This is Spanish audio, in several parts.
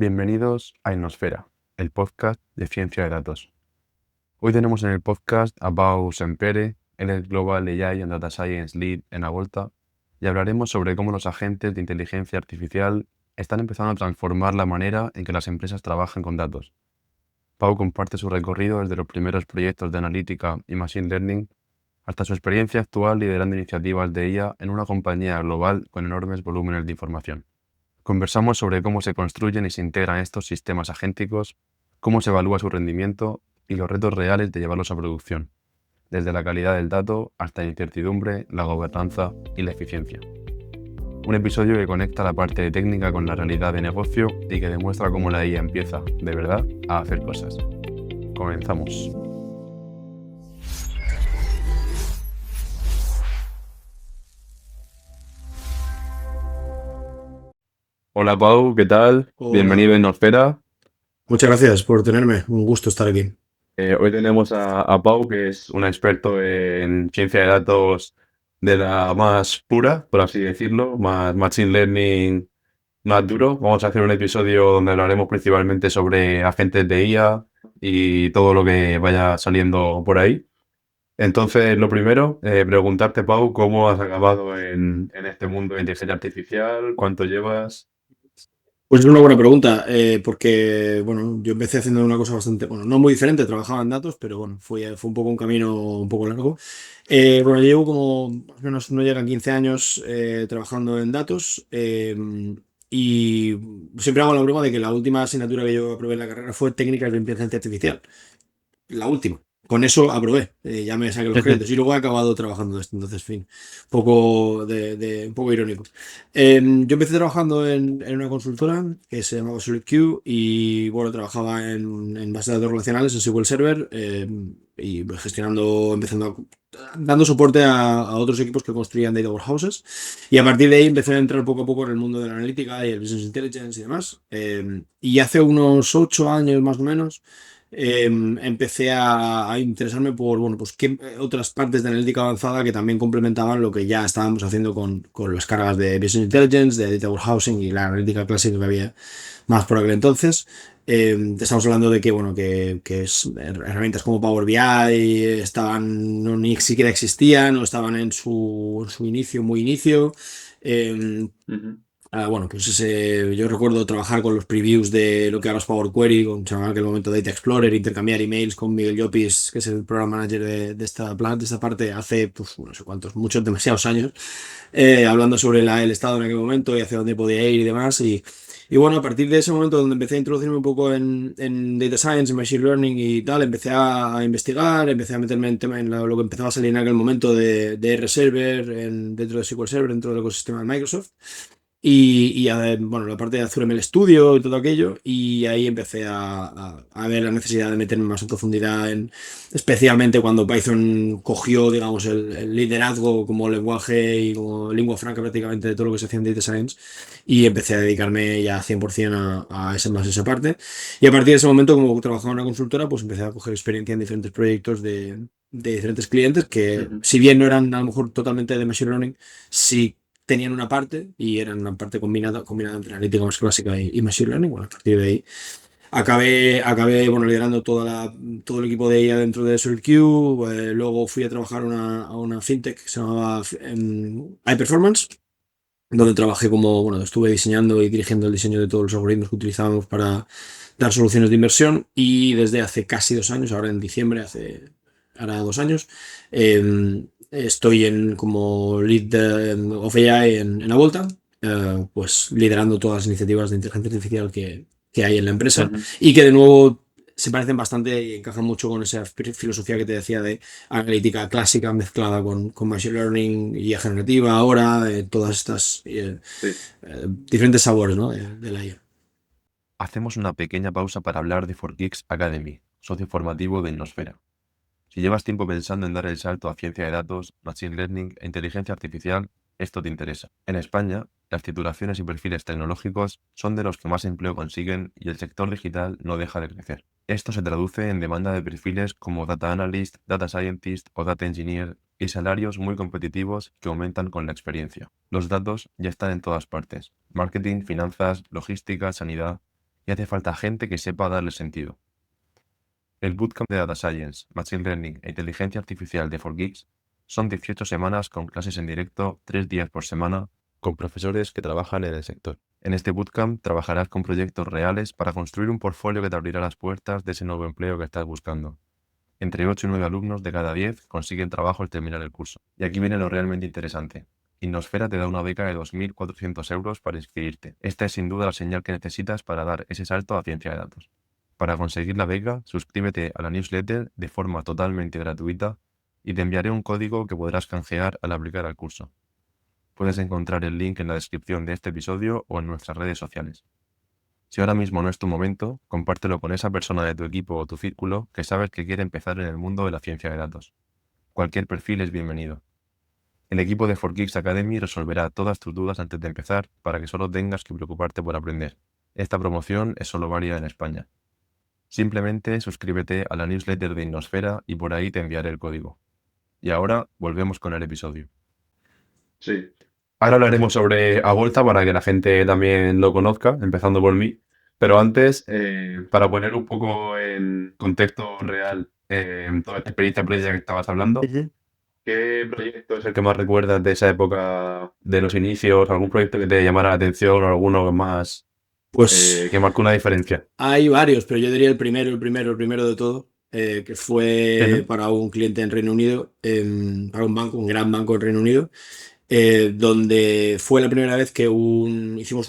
Bienvenidos a Innosfera, el podcast de ciencia de datos. Hoy tenemos en el podcast a Pau Sempere, él es Global AI and Data Science Lead en Avolta, y hablaremos sobre cómo los agentes de inteligencia artificial están empezando a transformar la manera en que las empresas trabajan con datos. Pau comparte su recorrido desde los primeros proyectos de analítica y machine learning hasta su experiencia actual liderando iniciativas de IA en una compañía global con enormes volúmenes de información. Conversamos sobre cómo se construyen y se integran estos sistemas agénticos, cómo se evalúa su rendimiento y los retos reales de llevarlos a producción, desde la calidad del dato hasta la incertidumbre, la gobernanza y la eficiencia. Un episodio que conecta la parte técnica con la realidad de negocio y que demuestra cómo la IA empieza, de verdad, a hacer cosas. Comenzamos. Hola Pau, ¿qué tal? Hola, Bienvenido a Innosfera. muchas gracias por tenerme. Un gusto estar aquí. Hoy tenemos a Pau, que es un experto en ciencia de datos de la más pura, por así decirlo, más machine learning más duro. Vamos a hacer un episodio donde hablaremos principalmente sobre agentes de IA y todo lo que vaya saliendo por ahí. Entonces, lo primero, preguntarte, Pau, ¿cómo has acabado en este mundo de inteligencia artificial? ¿Cuánto llevas? Pues es una buena pregunta, porque bueno, yo empecé haciendo una cosa bastante, bueno, no muy diferente, trabajaba en datos, pero bueno, fue un poco un camino un poco largo. Bueno, llevo como, más o menos no llegan 15 años trabajando en datos, y siempre hago la broma de que la última asignatura que yo aprobé en la carrera fue técnicas de inteligencia artificial. La última. Con eso aprobé, ya me saqué los créditos y luego he acabado trabajando de esto, entonces, fin, un poco irónico. Yo empecé trabajando en una consultora que se llamaba SolidQ y bueno, trabajaba en bases de datos relacionales, en SQL Server, y gestionando, dando soporte a otros equipos que construían data warehouses, y a partir de ahí empecé a entrar poco a poco en el mundo de la analítica y el business intelligence y demás. Y hace unos 8 años más o menos empecé a interesarme por, bueno, pues qué otras partes de analítica avanzada que también complementaban lo que ya estábamos haciendo con las cargas de Business Intelligence, de Data Warehousing y la analítica clásica que había más por aquel entonces. Estamos hablando de que, bueno, herramientas como Power BI estaban, no ni siquiera existían o estaban en su inicio, muy inicio. Eh, Ujú. bueno, pues yo recuerdo trabajar con los previews de lo que ahora es Power Query, con se llamaba en aquel momento Data Explorer, intercambiar emails con Miguel Llopis, que es el program manager de esta parte, hace, pues, no sé cuántos, muchos, demasiados años, hablando sobre el estado en aquel momento y hacia dónde podía ir y demás. Y bueno, a partir de ese momento donde empecé a introducirme un poco en Data Science, en Machine Learning y tal, empecé a investigar, empecé a meterme en tema en lo que empezaba a salir en aquel momento de R Server, dentro de SQL Server, dentro del ecosistema de Microsoft. Bueno, la parte de Azure ML Studio y todo aquello, y ahí empecé a ver la necesidad de meterme más en profundidad, especialmente cuando Python cogió, digamos, el liderazgo como lenguaje y como lengua franca prácticamente de todo lo que se hacía en Data Science, y empecé a dedicarme ya 100% más esa parte. Y a partir de ese momento, como trabajaba en una consultora, pues empecé a coger experiencia en diferentes proyectos de diferentes clientes que, Ujú. si bien no eran a lo mejor totalmente de Machine Learning, sí tenían una parte y eran una parte combinada entre analítica más clásica y machine learning. Bueno, a partir de ahí acabé bueno, liderando todo el equipo de IA dentro de SolidQ. Luego fui a trabajar a una fintech que se llamaba iPerformance, donde trabajé como, bueno, estuve diseñando y dirigiendo el diseño de todos los algoritmos que utilizábamos para dar soluciones de inversión, y desde hace casi 2 años, ahora en diciembre, ahora 2 años, estoy como lead of AI en Avolta, pues liderando todas las iniciativas de inteligencia artificial que hay en la empresa Ujú. y que de nuevo se parecen bastante y encajan mucho con esa filosofía que te decía de analítica clásica mezclada con machine learning y generativa ahora, todas estas Sí. diferentes sabores, ¿no? de la IA. Hacemos una pequeña pausa para hablar de 4Geeks Academy, socio formativo de Innosfera. Si llevas tiempo pensando en dar el salto a ciencia de datos, machine learning e inteligencia artificial, esto te interesa. En España, las titulaciones y perfiles tecnológicos son de los que más empleo consiguen y el sector digital no deja de crecer. Esto se traduce en demanda de perfiles como Data Analyst, Data Scientist o Data Engineer y salarios muy competitivos que aumentan con la experiencia. Los datos ya están en todas partes: marketing, finanzas, logística, sanidad. y hace falta gente que sepa darle sentido. El Bootcamp de Data Science, Machine Learning e Inteligencia Artificial de 4Geeks son 18 semanas con clases en directo 3 días por semana con profesores que trabajan en el sector. En este bootcamp trabajarás con proyectos reales para construir un portfolio que te abrirá las puertas de ese nuevo empleo que estás buscando. Entre 8 y 9 alumnos de cada 10 consiguen trabajo al terminar el curso. Y aquí viene lo realmente interesante. Innosfera te da una beca de 2.400 euros para inscribirte. Esta es sin duda la señal que necesitas para dar ese salto a ciencia de datos. Para conseguir la beca, suscríbete a la newsletter de forma totalmente gratuita y te enviaré un código que podrás canjear al aplicar al curso. Puedes encontrar el link en la descripción de este episodio o en nuestras redes sociales. Si ahora mismo no es tu momento, compártelo con esa persona de tu equipo o tu círculo que sabes que quiere empezar en el mundo de la ciencia de datos. Cualquier perfil es bienvenido. El equipo de 4Geeks Academy resolverá todas tus dudas antes de empezar para que solo tengas que preocuparte por aprender. Esta promoción es solo válida en España. Simplemente suscríbete a la newsletter de Innosfera y por ahí te enviaré el código. Y ahora volvemos con el episodio. Sí. Ahora hablaremos sobre Avolta para que la gente también lo conozca, empezando por mí. Pero antes, para poner un poco en contexto real toda esta experiencia previa que estabas hablando, ¿qué proyecto es el que más recuerdas de esa época, de los inicios? ¿Algún proyecto que te llamara la atención o alguno más Pues que marcó una diferencia? hay varios, pero yo diría el primero de todo, que fue Ujú. para un cliente en Reino Unido, para un banco, un gran banco en Reino Unido, donde fue la primera vez que hicimos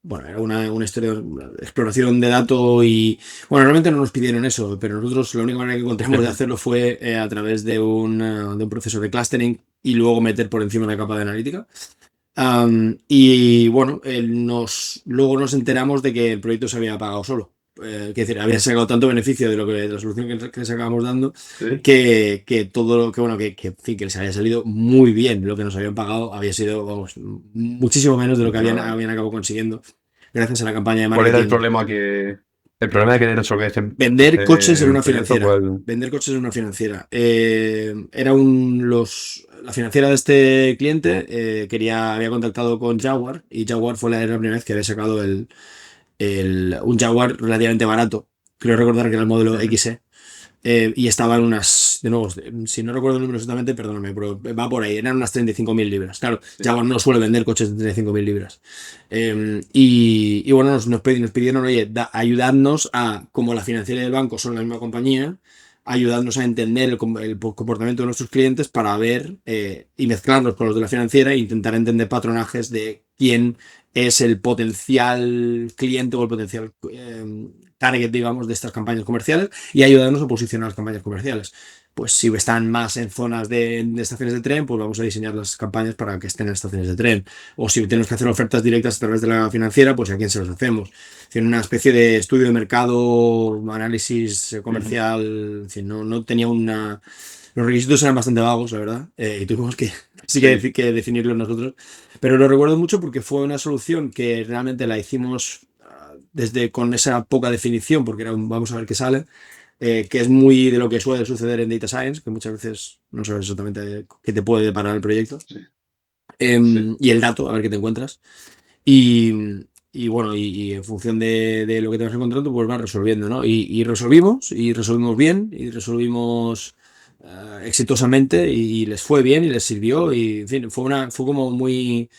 bueno, era una historia, una exploración de datos y, bueno, realmente no nos pidieron eso, pero nosotros la única manera que encontramos de hacerlo fue a través de un proceso de clustering y luego meter por encima una capa de analítica. Y bueno, luego nos enteramos de que el proyecto se había pagado solo. Es decir, había sacado tanto beneficio de la solución que les acabamos dando, Sí. que todo lo que, bueno, en fin, que les había salido muy bien. Lo que nos habían pagado había sido, vamos, muchísimo menos de lo que Nada. habían acabado consiguiendo gracias a la campaña de ¿Cuál era marketing. el problema de querer resolver Vender coches en el una proyecto? financiera. ¿Cuál? Vender coches en una financiera. La financiera de este cliente había contactado con Jaguar y Jaguar fue la primera vez que había sacado un Jaguar relativamente barato. Creo recordar que era el modelo XE. Y estaban de nuevo, si no recuerdo el número exactamente, perdóname, pero va por ahí, eran unas 35.000 libras. Claro, Sí. Jaguar no suele vender coches de 35.000 libras. Y bueno, nos pidieron, oye, ayudadnos como la financiera y el banco son la misma compañía, ayudadnos a entender el comportamiento de nuestros clientes para ver y mezclarlos con los de la financiera e intentar entender patronajes de quién es el potencial cliente o el potencial target, digamos, de estas campañas comerciales y ayudarnos a posicionar las campañas comerciales. Pues si están más en zonas de estaciones de tren, pues vamos a diseñar las campañas para que estén en estaciones de tren. O si tenemos que hacer ofertas directas a través de la financiera, pues a quién se las hacemos. En una especie de estudio de mercado, análisis Ujú. comercial, en fin, no tenía una... Los requisitos eran bastante vagos, la verdad, y tuvimos que, sí Sí. que definirlos nosotros. Pero lo recuerdo mucho porque fue una solución que realmente la hicimos desde con esa poca definición, porque era vamos a ver qué sale, que es muy de lo que suele suceder en Data Science, que muchas veces no sabes exactamente qué te puede deparar el proyecto. Sí. Sí. Y el dato, a ver qué te encuentras. Y, y bueno, y en función de lo que te vas encontrando, pues vas resolviendo, ¿no? Y resolvimos bien, y resolvimos exitosamente, y les fue bien, y les sirvió, y en fin, fue como muy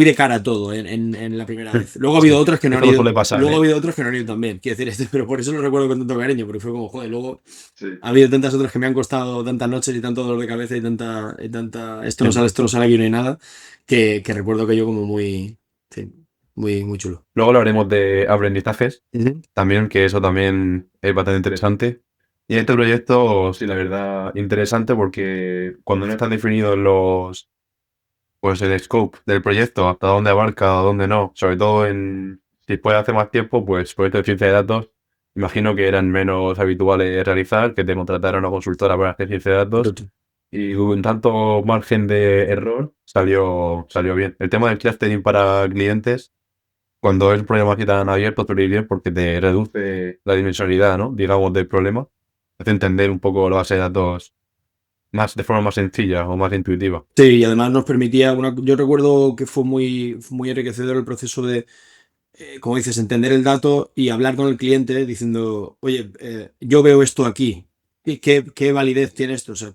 de cara a todo en la primera vez. Luego ha Sí. habido otras que no han Eso no ido, suele pasar, luego ha ¿eh? habido otras que no han ido tan bien. Quiero decir, pero por eso lo recuerdo con tanto cariño, porque fue como, joder, luego Sí. ha habido tantas otras que me han costado tantas noches y tanto dolor de cabeza esto no sale aquí, no hay nada, que recuerdo que yo como muy, sí, muy chulo. Luego hablaremos de aprendizajes, Ujú. también, que eso también es bastante interesante. Y este proyecto, sí, la verdad, interesante porque cuando no están definidos pues el scope del proyecto, hasta dónde abarca, dónde no, sobre todo si puede hacer más tiempo, pues proyectos de ciencia de datos, imagino que eran menos habituales realizar, que te contratara una consultora para hacer ciencia de datos. Correcto. Y con tanto margen de error, salió bien. El tema del clustering para clientes, cuando es un problema así tan abierto, suele ir bien porque te reduce la dimensionalidad, ¿no? Digamos, del problema. Te hace entender un poco la base de datos de forma más sencilla o más intuitiva. Sí, y además nos permitía, yo recuerdo que fue muy enriquecedor el proceso como dices, entender el dato y hablar con el cliente diciendo, oye, yo veo esto aquí. ¿Qué validez tiene esto? O sea,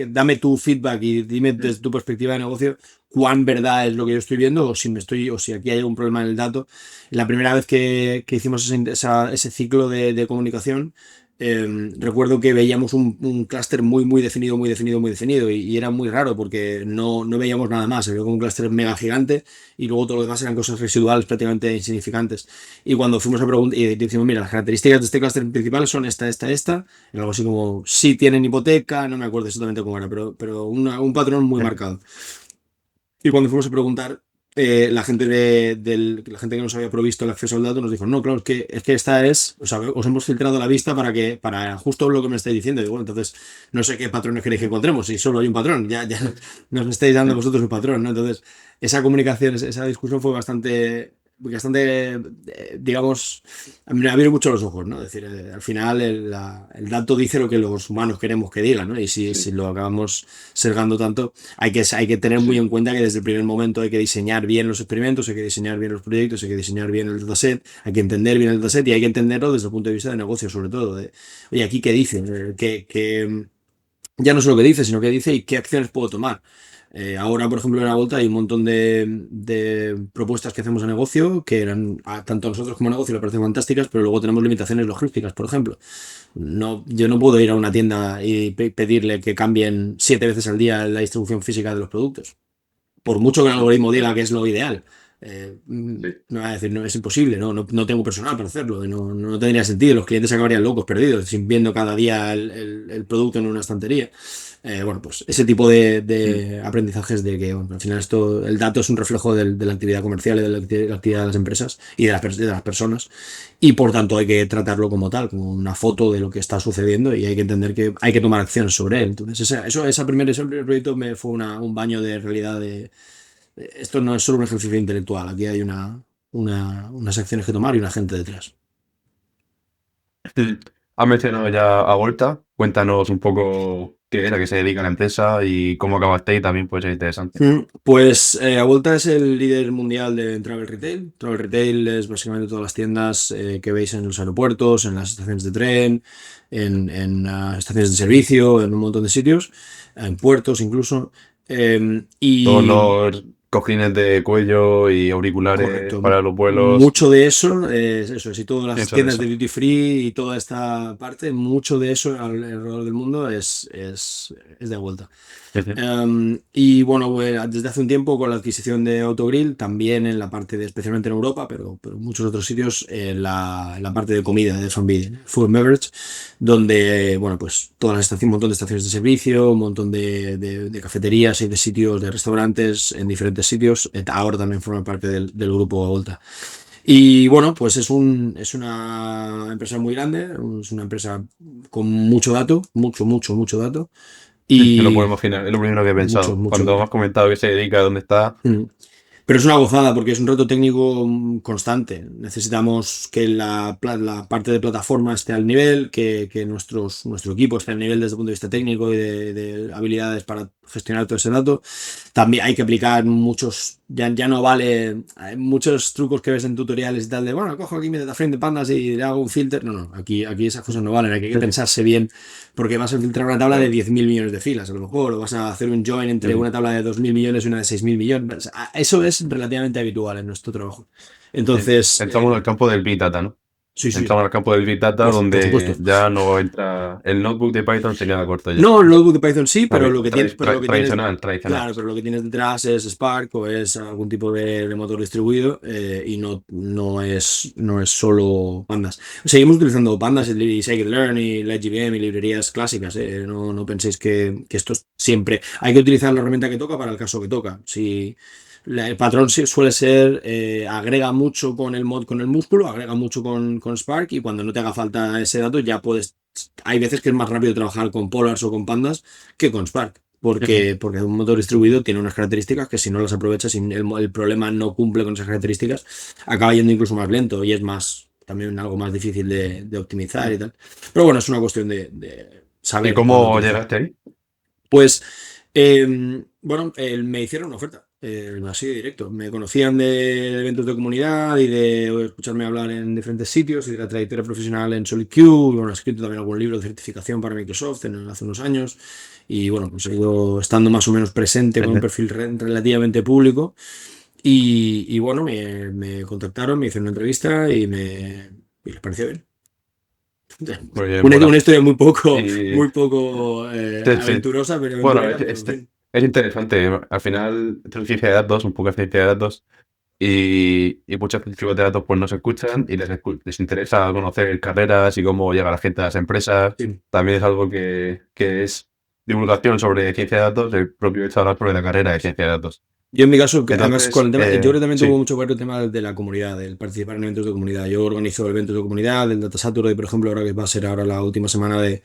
dame tu feedback y dime desde tu perspectiva de negocio cuán verdad es lo que yo estoy viendo o si aquí hay algún problema en el dato. La primera vez que hicimos ese ciclo de comunicación, recuerdo que veíamos un clúster muy definido, muy definido, muy definido y era muy raro porque no veíamos nada más. Se veía como un clúster mega gigante y luego todo lo demás eran cosas residuales prácticamente insignificantes. Y cuando fuimos a preguntar y decimos, mira, las características de este clúster principal son esta, y algo así como, si tienen hipoteca, no me acuerdo exactamente cómo era, pero un patrón muy marcado. Y cuando fuimos a preguntar, la gente que nos había provisto el acceso al dato nos dijo, no, claro, es que esta es, o sea, os hemos filtrado la vista para justo lo que me estáis diciendo. Y bueno, entonces, no sé qué patrones queréis que encontremos, si solo hay un patrón, ya nos estáis dando vosotros un patrón, ¿no? Entonces, esa comunicación, esa discusión fue bastante, digamos, a mí me abrió mucho los ojos, ¿no? Es decir, al final el dato dice lo que los humanos queremos que diga, ¿no? Y si lo acabamos sesgando tanto, hay que tener muy en cuenta que desde el primer momento hay que diseñar bien los experimentos, hay que diseñar bien los proyectos, hay que diseñar bien el dataset, hay que entender bien el dataset y hay que entenderlo desde el punto de vista de negocio, sobre todo. Oye, aquí qué dice, ya no sé lo que dice, sino qué dice y qué acciones puedo tomar. Ahora, por ejemplo, en la Volta hay un montón de propuestas que hacemos a negocio que tanto a nosotros como a negocio le parecen fantásticas, pero luego tenemos limitaciones logísticas, por ejemplo. Yo no puedo ir a una tienda y pedirle que cambien 7 veces al día la distribución física de los productos. Por mucho que el algoritmo diga que es lo ideal. No va a decir, no, es imposible, no tengo personal para hacerlo, no tendría sentido, los clientes acabarían locos, perdidos, sin viendo cada día el producto en una estantería. Bueno, pues ese tipo de aprendizajes de que bueno, al final el dato es un reflejo de la actividad comercial y de la actividad de las empresas y de las personas y por tanto hay que tratarlo como tal, como una foto de lo que está sucediendo y hay que entender que hay que tomar acciones sobre él. Entonces ese primer proyecto me fue un baño de realidad esto no es solo un ejercicio intelectual, aquí hay unas acciones que tomar y una gente detrás. Has mencionado ya a Volta. Cuéntanos un poco qué es, a qué se dedica la empresa y cómo acabaste y también puede ser interesante. Pues Avolta es el líder mundial de Travel Retail. Travel Retail es básicamente todas las tiendas que veis en los aeropuertos, en las estaciones de tren, en estaciones de servicio, en un montón de sitios, en puertos incluso. Todos Y los cojines de cuello y auriculares correcto. para los vuelos. Mucho de eso, es eso, y todas las Pienso en tiendas de eso. duty free y toda esta parte, mucho de eso alrededor del mundo es de vuelta. Sí. Y bueno, desde hace un tiempo con la adquisición de Autogrill, también en la parte especialmente en Europa, pero en muchos otros sitios, en la parte de comida, de F&B, Food and Beverage, donde, bueno, pues todas las estaciones, un montón de estaciones de servicio, un montón de cafeterías y de sitios, de restaurantes en diferentes sitios, ahora también forma parte del grupo Volta. Y bueno, pues es una empresa muy grande, es una empresa con mucho dato, mucho dato. Me lo puedo Y imaginar, es lo primero que he mucho, pensado. mucho Cuando me dato. has comentado que se dedica, dónde está. Mm. Pero es una gozada porque es un reto técnico constante. Necesitamos que la parte de plataforma esté al nivel, que nuestro equipo esté al nivel desde el punto de vista técnico y de habilidades para gestionar todo ese dato. También hay que aplicar ya no vale, hay muchos trucos que ves en tutoriales y tal de, bueno, cojo aquí mi data frame de pandas y le hago un filter. No, aquí esas cosas no valen, aquí hay que pensarse bien porque vas a filtrar una tabla de Claro. 10.000 millones de filas, a lo mejor, o vas a hacer un join entre Sí, una tabla de 2.000 millones y una de 6.000 millones. Eso es relativamente habitual en nuestro trabajo. Entonces, entramos en el campo del Big Data, ¿no? sí, sí, Entramos al campo del Big Data por donde supuesto. ya no entra el notebook de Python, se queda corto ya. No, el notebook de Python sí, pero Tradicional, tradicional. claro, pero lo que tienes detrás es Spark o es algún tipo de motor distribuido y no es solo pandas. Seguimos utilizando pandas y scikit-learn y LightGBM y librerías clásicas. No penséis que esto es siempre. Hay que utilizar la herramienta que toca para el caso que toca. Si el patrón suele ser agrega mucho con el músculo, agrega mucho con Spark y cuando no te haga falta ese dato ya puedes. Hay veces que es más rápido trabajar con Polars o con Pandas que con Spark. Ujú. Porque un motor distribuido tiene unas características que si no las aprovechas, si el problema no cumple con esas características, acaba yendo incluso más lento y es también algo más difícil de optimizar y tal. Pero bueno, es una cuestión de ¿Y saber cuándo cómo utilizar. llegaste ahí? Pues, bueno, me hicieron una oferta. Así de directo. Me conocían de eventos de comunidad y de escucharme hablar en diferentes sitios y de la trayectoria profesional en SolidQ. Bueno, he escrito también algún libro de certificación para Microsoft hace unos años. Y bueno, pues he ido estando más o menos presente con un perfil relativamente público. Y bueno, me contactaron, me hicieron una entrevista y les pareció bien. Muy bien, Una mola. historia Y muy poco sí, sí. aventurosa, pero Bueno, aventurera, pero en fin. es interesante. Al final, esto es ciencia de datos, un poco de ciencia de datos, y muchos científicos de datos pues nos escuchan y les interesa conocer carreras y cómo llega la gente a las empresas. Sí. También es algo que es divulgación sobre ciencia de datos, el propio hecho de hablar sobre la carrera de ciencia de datos. Yo en mi caso, además con Entonces, el tema, yo creo que también tuvo sí, mucho que ver el tema de la comunidad, del participar en eventos de comunidad. Yo organizo eventos de comunidad, el Data Saturday, por ejemplo, ahora que va a ser ahora la última semana de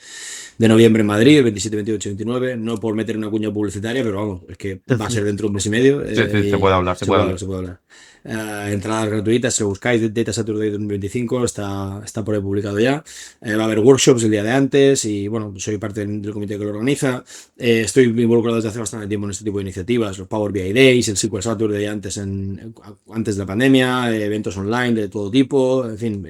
noviembre en Madrid, el 27, 28, 29, no por meter una cuña publicitaria, pero vamos, es que va a ser dentro de un mes y medio sí, sí, se puede y hablar, se se puede puede hablar, hablar. se puede hablar. Entradas gratuitas, si lo buscáis, Data Saturday 2025, está por ahí publicado ya. Va a haber workshops el día de antes y bueno, soy parte del comité que lo organiza. Estoy involucrado desde hace bastante tiempo en este tipo de iniciativas, los Power BI Days, el SQL Saturday antes de la pandemia, eventos online de todo tipo, en fin.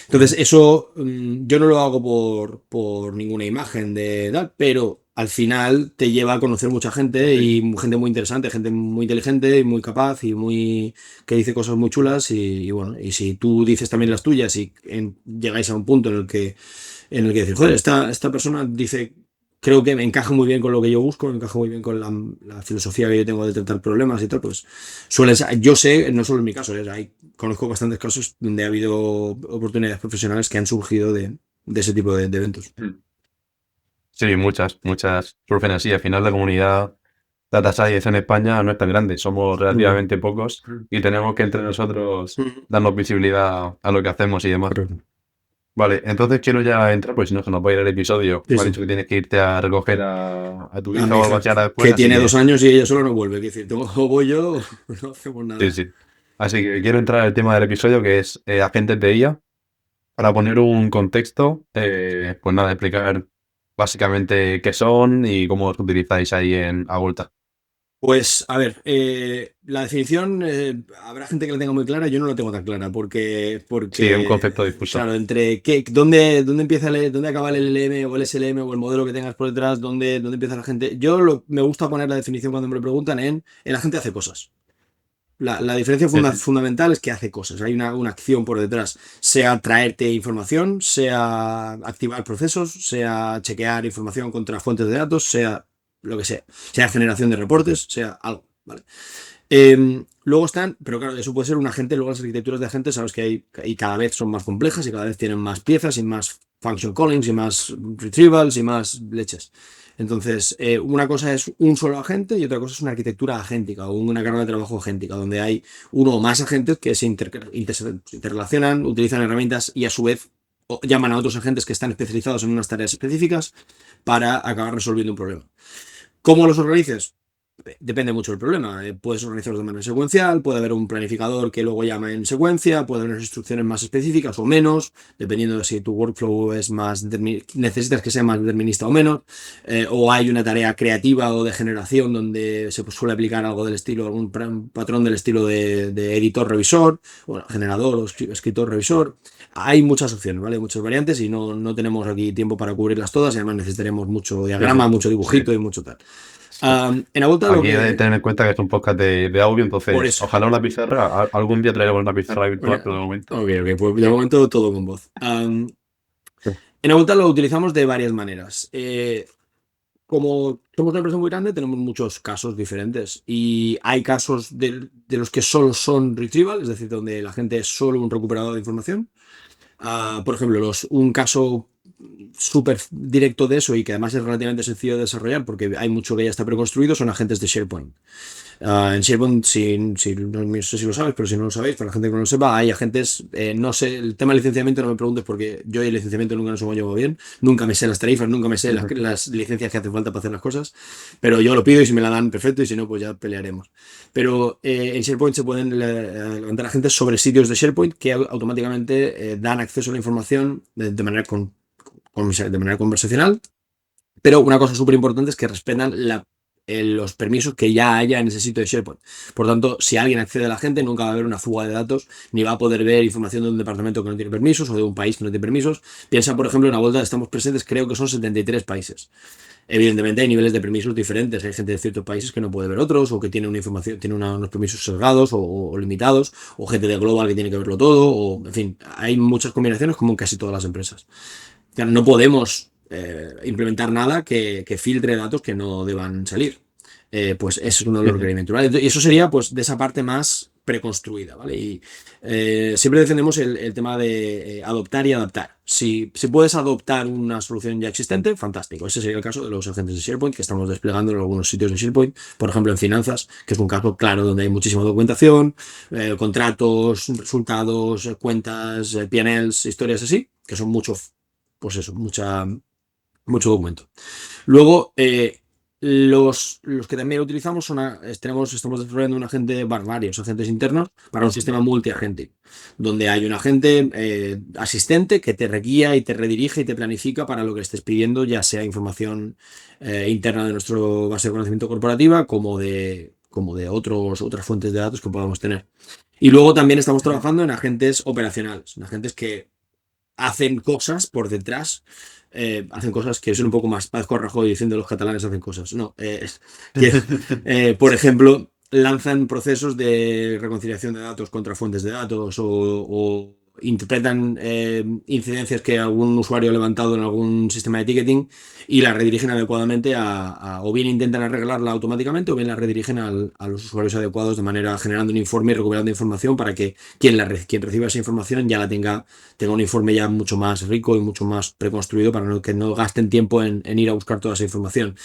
Entonces, eso yo no lo hago por ninguna imagen de tal, pero al final te lleva a conocer mucha gente y gente muy interesante, gente muy inteligente y muy capaz y que dice cosas muy chulas y bueno, y si tú dices también las tuyas y llegáis a un punto en el que decir, joder, esta persona dice, creo que me encaja muy bien con lo que yo busco, me encaja muy bien con la filosofía que yo tengo de tratar problemas y tal, pues suele ser, yo sé, no solo en mi caso, conozco bastantes casos donde ha habido oportunidades profesionales que han surgido de ese tipo de eventos. Sí, muchas surgen así. Al final la comunidad Data Science en España no es tan grande, somos Mm. relativamente pocos y tenemos que entre nosotros Mm. darnos visibilidad a lo que hacemos y demás. Correcto. Vale, entonces quiero ya entrar, pues si no se nos va a ir el episodio. Sí, Me has sí. dicho que tienes que irte a recoger a tu A hija mi o algo hija, así ahora después, que así tiene que 2 años y ella solo no vuelve. Es decir, o voy yo o no hacemos sí, nada. sí. Así que quiero entrar al tema del episodio que es agentes de IA. Para poner un contexto, pues nada, explicar básicamente qué son y cómo los utilizáis ahí en Agolta. Pues, a ver, la definición, habrá gente que la tenga muy clara, yo no la tengo tan clara, Sí, es un porque concepto difuso. claro, entre dónde empieza dónde acaba el LLM o el SLM o el modelo que tengas por detrás, dónde empieza la gente. Me gusta poner la definición cuando me lo preguntan la gente hace cosas. La diferencia Sí, sí. fundamental es que hace cosas, hay una acción por detrás, sea traerte información, sea activar procesos, sea chequear información contra fuentes de datos, sea lo que sea generación de reportes, sea algo, ¿vale? Luego están, pero claro, eso puede ser un agente, luego las arquitecturas de agentes, sabes que y cada vez son más complejas y cada vez tienen más piezas y más function callings y más retrievals y más leches. Entonces, una cosa es un solo agente y otra cosa es una arquitectura agéntica o una carga de trabajo agéntica, donde hay uno o más agentes que se interrelacionan, utilizan herramientas y a su vez llaman a otros agentes que están especializados en unas tareas específicas para acabar resolviendo un problema. ¿Cómo los organices? Depende mucho del problema. Puedes organizarlos de manera secuencial, puede haber un planificador que luego llama en secuencia, puede haber unas instrucciones más específicas o menos, dependiendo de si tu workflow es necesitas que sea más determinista o menos, o hay una tarea creativa o de generación donde se suele aplicar algo del estilo, algún patrón del estilo de editor-revisor, o generador o escritor-revisor. Hay muchas opciones, ¿vale? Muchas variantes y no tenemos aquí tiempo para cubrirlas todas y además necesitaremos mucho Sí, diagrama, sí. mucho dibujito Sí. y mucho tal. Sí. En la vuelta lo Aquí hay que que... tener en cuenta que es un podcast de audio, Por entonces eso. ojalá una pizarra, algún día traeremos una pizarra virtual, Bueno, pero de momento. ok, pues de momento todo con voz. Sí. En la vuelta lo utilizamos de varias maneras. Como somos una empresa muy grande, tenemos muchos casos diferentes. Y hay casos de los que solo son retrieval, es decir, donde la gente es solo un recuperador de información. Por ejemplo, un caso súper directo de eso y que además es relativamente sencillo de desarrollar porque hay mucho que ya está preconstruido, son agentes de SharePoint. En SharePoint, no sé si lo sabes, pero si no lo sabéis, para la gente que no lo sepa, hay agentes, no sé, el tema de licenciamiento no me preguntes porque yo y el licenciamiento nunca nos hemos llevado bien, nunca me sé las tarifas, nunca me sé Ujú. las licencias que hacen falta para hacer las cosas, pero yo lo pido y si me la dan, perfecto, y si no, pues ya pelearemos. Pero en SharePoint se pueden levantar agentes sobre sitios de SharePoint que automáticamente dan acceso a la información de manera conversacional, pero una cosa súper importante es que respetan los permisos que ya haya en ese sitio de SharePoint. Por tanto, si alguien accede a la gente, nunca va a haber una fuga de datos, ni va a poder ver información de un departamento que no tiene permisos o de un país que no tiene permisos. Piensa, por ejemplo, en la vuelta estamos presentes, creo que son 73 países. Evidentemente hay niveles de permisos diferentes. Hay gente de ciertos países que no puede ver otros, o que tiene una información, tiene unos permisos sesgados o limitados, o gente de Global que tiene que verlo todo, o en fin, hay muchas combinaciones como en casi todas las empresas. Claro, no podemos implementar nada que filtre datos que no deban salir. Pues ese es uno de los requerimientos, ¿vale? Y eso sería pues de esa parte más preconstruida, ¿vale? Y siempre defendemos el tema de adoptar y adaptar. Si puedes adoptar una solución ya existente, fantástico. Ese sería el caso de los agentes de SharePoint que estamos desplegando en algunos sitios de SharePoint, por ejemplo en finanzas, que es un caso claro donde hay muchísima documentación, contratos, resultados, cuentas, P&Ls, historias así, que son pues eso, mucho documento. Luego, los que también utilizamos estamos desarrollando un agente, varios agentes internos para un sistema multiagente, donde hay un agente asistente que te guía y te redirige y te planifica para lo que estés pidiendo, ya sea información interna de nuestra base de conocimiento corporativa como de otras fuentes de datos que podamos tener. Y luego también estamos trabajando en agentes operacionales, en agentes que hacen cosas por detrás, hacen cosas que son un poco más, parezco Rajoy diciendo los catalanes hacen cosas, no, por ejemplo, lanzan procesos de reconciliación de datos contra fuentes de datos o interpretan incidencias que algún usuario ha levantado en algún sistema de ticketing y la redirigen adecuadamente o bien intentan arreglarla automáticamente o bien la redirigen a los usuarios adecuados de manera generando un informe y recuperando información para que quien reciba esa información ya tenga un informe ya mucho más rico y mucho más preconstruido para que no gasten tiempo en ir a buscar toda esa información.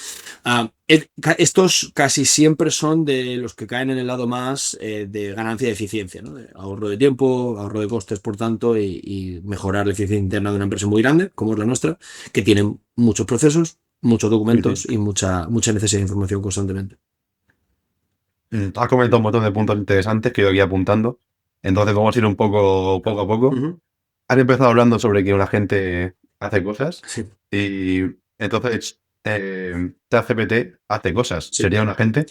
Estos casi siempre son de los que caen en el lado más de ganancia de eficiencia, ¿no? De ahorro de tiempo, ahorro de costes, por tanto, y mejorar la eficiencia interna de una empresa muy grande, como es la nuestra, que tiene muchos procesos, muchos documentos y mucha necesidad de información constantemente. Has comentado un montón de puntos interesantes que yo aquí apuntando. Entonces vamos a ir un poco a poco. Has empezado hablando sobre que una gente hace cosas. Sí. Y entonces ChatGPT hace cosas. Sí. ¿Sería un agente?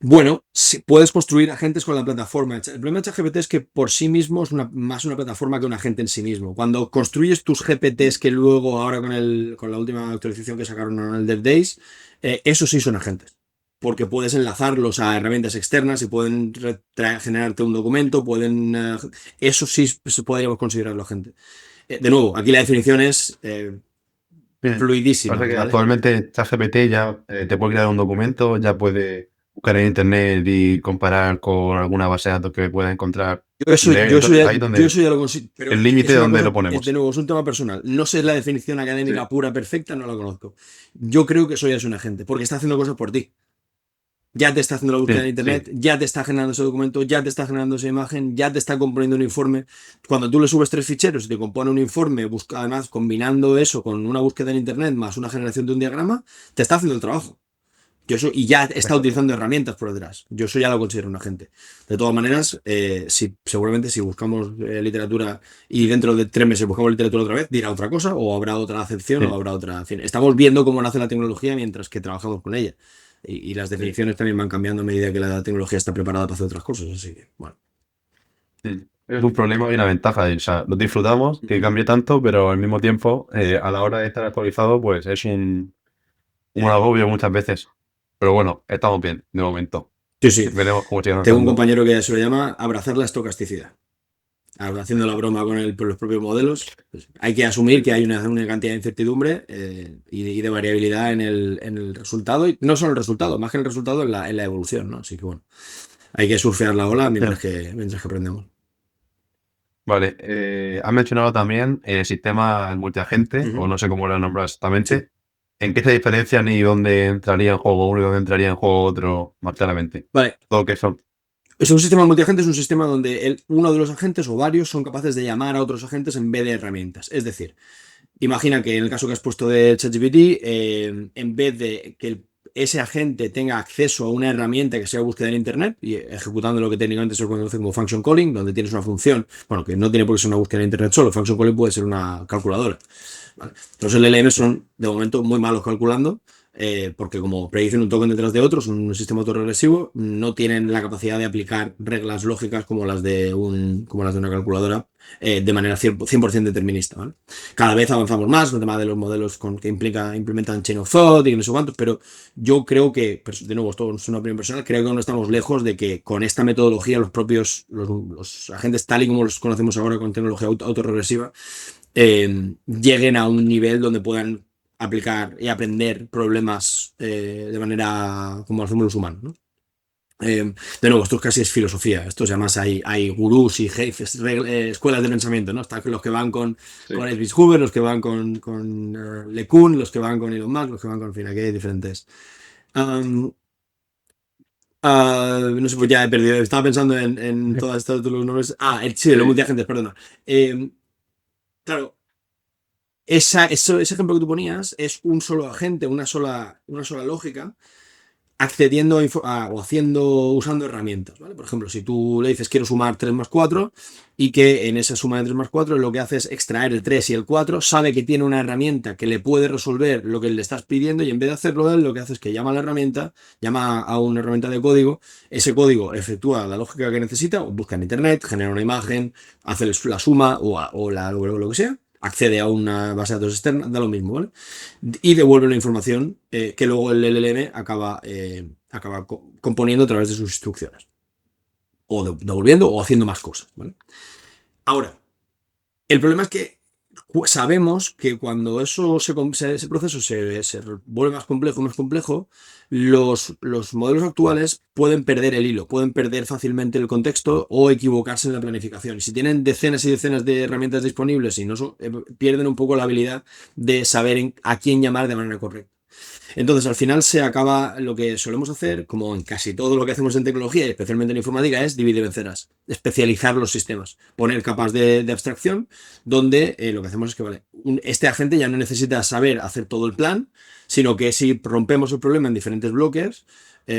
Bueno, si puedes construir agentes con la plataforma. El problema de ChatGPT es que por sí mismo es más una plataforma que un agente en sí mismo. Cuando construyes tus GPTs que luego, ahora con la última actualización que sacaron en el Dev Days, esos sí son agentes. Porque puedes enlazarlos a herramientas externas y pueden generarte un documento, eso sí podríamos considerarlo agente. De nuevo, aquí la definición es fluidísima. Pasa que ¿vale? actualmente ChatGPT ya te puede crear un documento, ya puede buscar en internet y comparar con alguna base de datos que pueda encontrar. Yo eso ya lo consigo. Pero el límite donde lo de ponemos. nuevo, es un tema personal. No sé la definición académica pura, perfecta, no la conozco. Yo creo que eso ya es un agente, porque está haciendo cosas por ti. Ya te está haciendo la búsqueda en internet, ya te está generando ese documento, ya te está generando esa imagen, ya te está componiendo un informe. Cuando tú le subes 3 ficheros y te compone un informe, además combinando eso con una búsqueda en internet más una generación de un diagrama, te está haciendo el trabajo. Y ya está utilizando herramientas por detrás. Yo eso ya lo considero un agente. De todas maneras, seguramente si buscamos literatura y dentro de 3 meses buscamos literatura otra vez, dirá otra cosa o habrá otra acepción o habrá otra. En fin, estamos viendo cómo nace la tecnología mientras que trabajamos con ella. Y las definiciones también van cambiando a medida que la tecnología está preparada para hacer otras cosas. Así que, bueno. Es un problema y una ventaja. O sea, lo disfrutamos, que cambie tanto, pero al mismo tiempo, a la hora de estar actualizado, pues es un agobio muchas veces. Pero bueno, estamos bien, de momento. Sí. Veremos cómo sigue Tengo avanzando. un compañero que se lo llama abrazar la estocasticidad. Haciendo la broma con los propios modelos, pues hay que asumir que hay una cantidad de incertidumbre y de variabilidad en el resultado, y no solo el resultado, más que el resultado en la evolución, ¿no? Así que bueno, hay que surfear la ola mientras que aprendemos. Vale, has mencionado también el sistema multiagente, o no sé cómo lo nombras exactamente. Sí. ¿En qué se diferencian y dónde entraría en juego uno y dónde entraría en juego otro más claramente? Vale. Todo que son. Es un sistema multiagente, es un sistema donde uno de los agentes o varios son capaces de llamar a otros agentes en vez de herramientas. Es decir, imagina que en el caso que has puesto de ChatGPT, en vez de que ese agente tenga acceso a una herramienta que sea búsqueda en internet y ejecutando lo que técnicamente se conoce como function calling, donde tienes una función, bueno, que no tiene por qué ser una búsqueda en internet solo, function calling puede ser una calculadora. ¿Vale? Los LLM son de momento muy malos calculando. porque como predicen un token detrás de otro, son un sistema autorregresivo, no tienen la capacidad de aplicar reglas lógicas como las de una calculadora de manera 100% determinista, ¿vale? Cada vez avanzamos más con el tema de los modelos que implementan Chain of Thought y no sé cuántos, pero yo creo que, de nuevo, esto es una opinión personal, creo que no estamos lejos de que con esta metodología los agentes tal y como los conocemos ahora con tecnología autorregresiva, lleguen a un nivel donde puedan aplicar y aprender problemas de manera como lo hacemos los humanos, ¿no? De nuevo, esto casi es filosofía. Esto además hay gurús y jefes, escuelas de pensamiento, ¿no? Están los que van con Elvis Hoover, los que van con LeCun, los que van con Elon Musk, los que van con, en fin, aquí hay diferentes. No sé, pues ya he perdido. Estaba pensando en todos estos los nombres. Sí, los multiagentes, perdona. Claro, ese ejemplo que tú ponías es un solo agente, una sola lógica, accediendo o usando herramientas, ¿vale? Por ejemplo, si tú le dices quiero sumar 3 más 4 y que en esa suma de 3 más 4 lo que hace es extraer el 3 y el 4, sabe que tiene una herramienta que le puede resolver lo que le estás pidiendo y en vez de hacerlo él, lo que hace es que llama a la herramienta, llama a una herramienta de código, ese código efectúa la lógica que necesita, o busca en internet, genera una imagen, hace la suma o lo que sea, accede a una base de datos externa, da lo mismo, ¿vale? Y devuelve la información que luego el LLM acaba componiendo a través de sus instrucciones. O devolviendo o haciendo más cosas, ¿vale? Ahora, el problema es que sabemos que cuando ese proceso se vuelve más complejo, los modelos actuales pueden perder el hilo, pueden perder fácilmente el contexto o equivocarse en la planificación. Y si tienen decenas y decenas de herramientas disponibles y no pierden un poco la habilidad de saber a quién llamar de manera correcta. Entonces, al final se acaba lo que solemos hacer, como en casi todo lo que hacemos en tecnología, y especialmente en informática, es dividir y vencerás, especializar los sistemas, poner capas de abstracción, donde lo que hacemos es que, vale, este agente ya no necesita saber hacer todo el plan, sino que si rompemos el problema en diferentes bloques,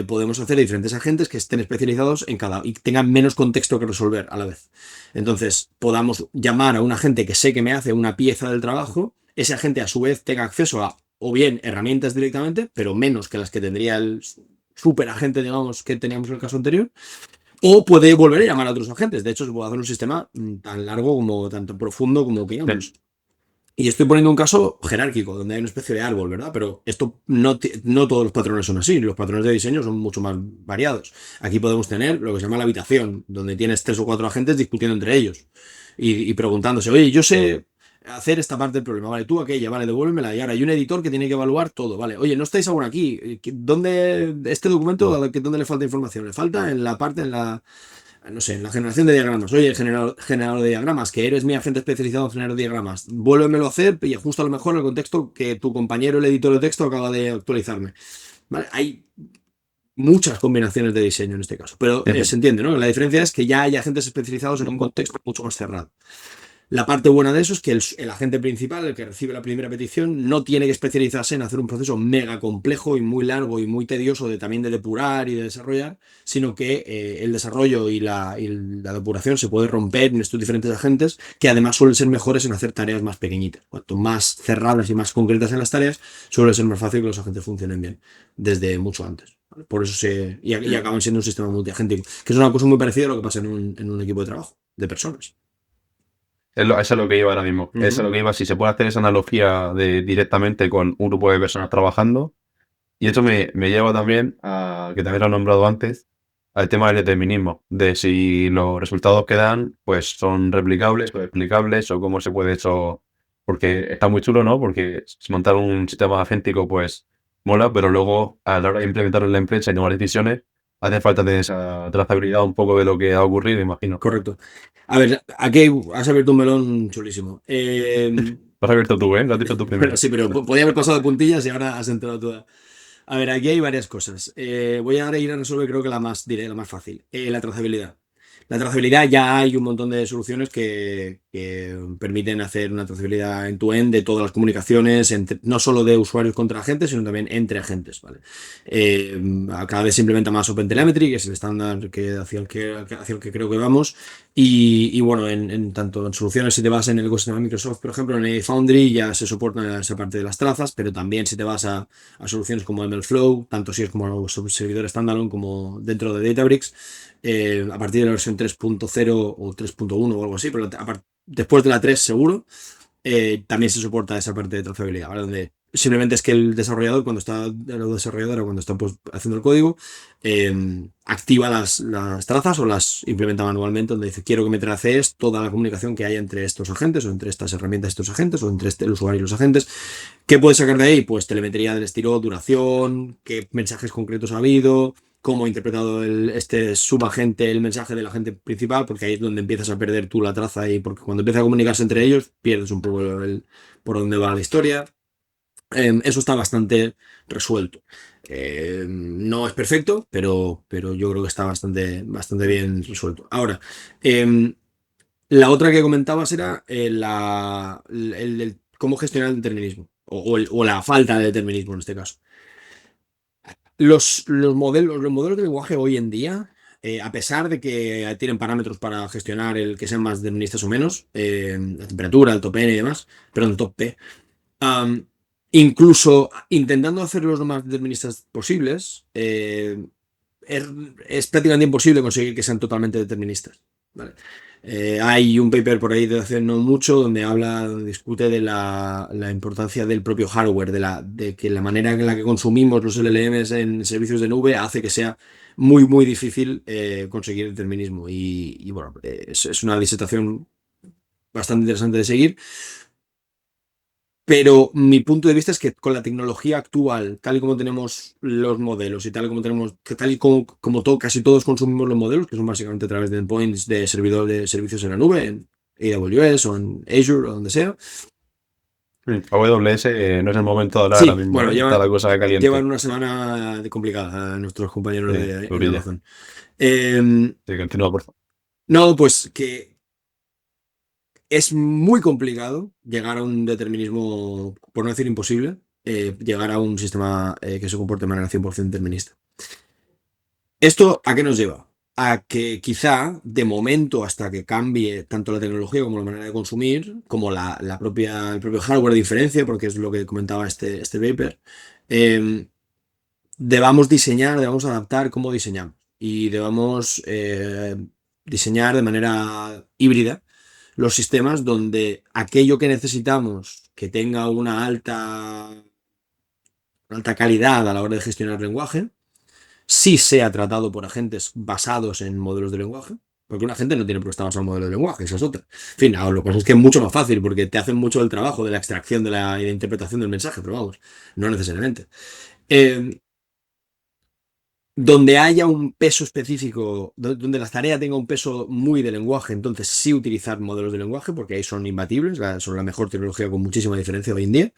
podemos hacer diferentes agentes que estén especializados en cada y tengan menos contexto que resolver a la vez. Entonces, podamos llamar a un agente que sé que me hace una pieza del trabajo, ese agente a su vez tenga acceso a o bien herramientas directamente, pero menos que las que tendría el super agente, digamos, que teníamos en el caso anterior, o puede volver a llamar a otros agentes. De hecho, se puede hacer un sistema tan largo como, tanto profundo como queramos. Y estoy poniendo un caso jerárquico, donde hay una especie de árbol, ¿verdad? Pero esto no todos los patrones son así. Los patrones de diseño son mucho más variados. Aquí podemos tener lo que se llama la habitación, donde tienes 3 o 4 agentes discutiendo entre ellos y preguntándose, oye, yo sé hacer esta parte del problema, vale, tú aquella, vale, devuélvemela. Y ahora hay un editor que tiene que evaluar todo, vale, oye, no estáis aún aquí. Este documento, ¿dónde le falta información? Le falta en la parte, no sé, en la generación de diagramas. Oye, generador de diagramas, que eres mi agente especializado en generar diagramas. Vuélvemelo a hacer y ajusta a lo mejor el contexto que tu compañero, el editor de texto, acaba de actualizarme. Vale, hay muchas combinaciones de diseño en este caso, pero se entiende, ¿no? La diferencia es que ya hay agentes especializados en un contexto mucho más cerrado. La parte buena de eso es que el agente principal, el que recibe la primera petición, no tiene que especializarse en hacer un proceso mega complejo y muy largo y muy tedioso también de depurar y de desarrollar, sino que el desarrollo y la depuración se puede romper en estos diferentes agentes, que además suelen ser mejores en hacer tareas más pequeñitas. Cuanto más cerradas y más concretas en las tareas, suele ser más fácil que los agentes funcionen bien desde mucho antes. ¿Vale? Por eso y acaban siendo un sistema multiagéntico, que es una cosa muy parecida a lo que pasa en un equipo de trabajo, de personas. Eso es lo que iba ahora mismo. Eso es lo que iba. Si se puede hacer esa analogía directamente con un grupo de personas trabajando. Y esto me lleva también a, que también lo he nombrado antes, al tema del determinismo. De si los resultados que dan, pues son replicables o explicables o cómo se puede eso. Porque está muy chulo, ¿no? Porque montar un sistema agéntico, pues mola, pero luego a la hora de implementarlo en la empresa y tomar decisiones, hace falta tener esa trazabilidad un poco de lo que ha ocurrido, imagino. Correcto. A ver, aquí has abierto un melón chulísimo. Lo has abierto tú, ¿eh? Lo has dicho tú primero. Sí, pero podía haber pasado de puntillas y ahora has entrado toda. A ver, aquí hay varias cosas. Voy a ir a resolver, creo que la más fácil. La trazabilidad. La trazabilidad ya hay un montón de soluciones que que permiten hacer una trazabilidad end-to-end de todas las comunicaciones, no solo de usuarios contra agentes, sino también entre agentes, ¿vale? Cada vez se implementa más OpenTelemetry, que es el estándar hacia el que creo que vamos. Y bueno, tanto en soluciones, si te vas en el ecosistema de Microsoft, por ejemplo, en Foundry ya se soporta esa parte de las trazas, pero también si te vas a soluciones como MLflow, tanto si es como servidor standalone como dentro de Databricks, a partir de la versión 3.0 o 3.1 o algo así, pero después de la 3 seguro, también se soporta esa parte de trazabilidad, ¿vale? Donde simplemente es que el desarrollador, cuando está pues, haciendo el código, activa las trazas o las implementa manualmente, donde dice, quiero que me tracees toda la comunicación que hay entre estos agentes o entre estas herramientas, estos agentes o entre el usuario y los agentes. ¿Qué puedes sacar de ahí? Pues telemetría del estilo, duración, qué mensajes concretos ha habido, cómo ha interpretado este subagente el mensaje del agente principal, porque ahí es donde empiezas a perder tú la traza y porque cuando empieza a comunicarse entre ellos, pierdes un poco por dónde va la historia. Eso está bastante resuelto. No es perfecto, pero yo creo que está bastante bien resuelto. Ahora, la otra que comentabas era cómo gestionar el determinismo, o la falta de determinismo en este caso. Los modelos de lenguaje hoy en día, a pesar de que tienen parámetros para gestionar el que sean más deterministas o menos, la temperatura, el top N y demás, perdón, el top P, incluso intentando hacerlos lo más deterministas posibles, es prácticamente imposible conseguir que sean totalmente deterministas, ¿vale? Hay un paper por ahí de hace no mucho donde discute de la importancia del propio hardware, de que la manera en la que consumimos los LLMs en servicios de nube hace que sea muy, muy difícil conseguir determinismo. Y bueno, es una disertación bastante interesante de seguir. Pero mi punto de vista es que con la tecnología actual, tal y como tenemos los modelos y tal y como casi todos consumimos los modelos, que son básicamente a través de endpoints de servidor de servicios en la nube, en AWS o en Azure o donde sea. AWS no es el momento de hablar Sí, ahora mismo, bueno, está la cosa llevan caliente. una semana complicada nuestros compañeros Sí, en durilla. Amazon. Eh, Sí, continúa, por favor. no, pues que es muy complicado llegar a un determinismo, por no decir imposible, llegar a un sistema que se comporte de manera 100% determinista. ¿Esto a qué nos lleva? A que quizá, de momento, hasta que cambie tanto la tecnología como la manera de consumir, como el propio hardware de diferencia, porque es lo que comentaba este paper, eh, debamos adaptar cómo diseñamos y debamos diseñar de manera híbrida los sistemas donde aquello que necesitamos que tenga una alta calidad a la hora de gestionar lenguaje, sí sea tratado por agentes basados en modelos de lenguaje, porque un agente no tiene por qué estar basado en modelo de lenguaje, esa es otra. En fin, ahora lo que pasa es que es mucho más fácil porque te hacen mucho el trabajo de la extracción y la interpretación del mensaje, pero vamos, no necesariamente. Eh, Donde haya un peso específico, donde la tarea tenga un peso muy de lenguaje, entonces sí utilizar modelos de lenguaje, porque ahí son imbatibles, son la mejor tecnología con muchísima diferencia hoy en día.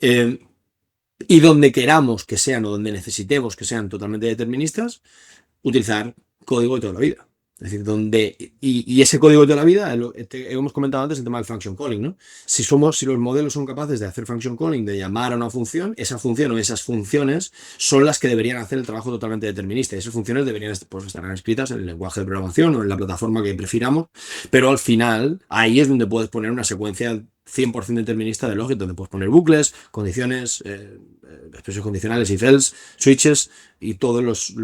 Eh, y donde queramos que sean o donde necesitemos que sean totalmente deterministas, utilizar código de toda la vida. Es decir, y ese código de toda la vida, hemos comentado antes el tema del function calling, ¿no? Si los modelos son capaces de hacer function calling, de llamar a una función, esa función o esas funciones son las que deberían hacer el trabajo totalmente determinista. Esas funciones deberían pues, estar escritas en el lenguaje de programación o en la plataforma que prefiramos, pero al final ahí es donde puedes poner una secuencia 100% determinista de lógica, donde puedes poner bucles, condiciones, expresiones condicionales, if else, switches y todas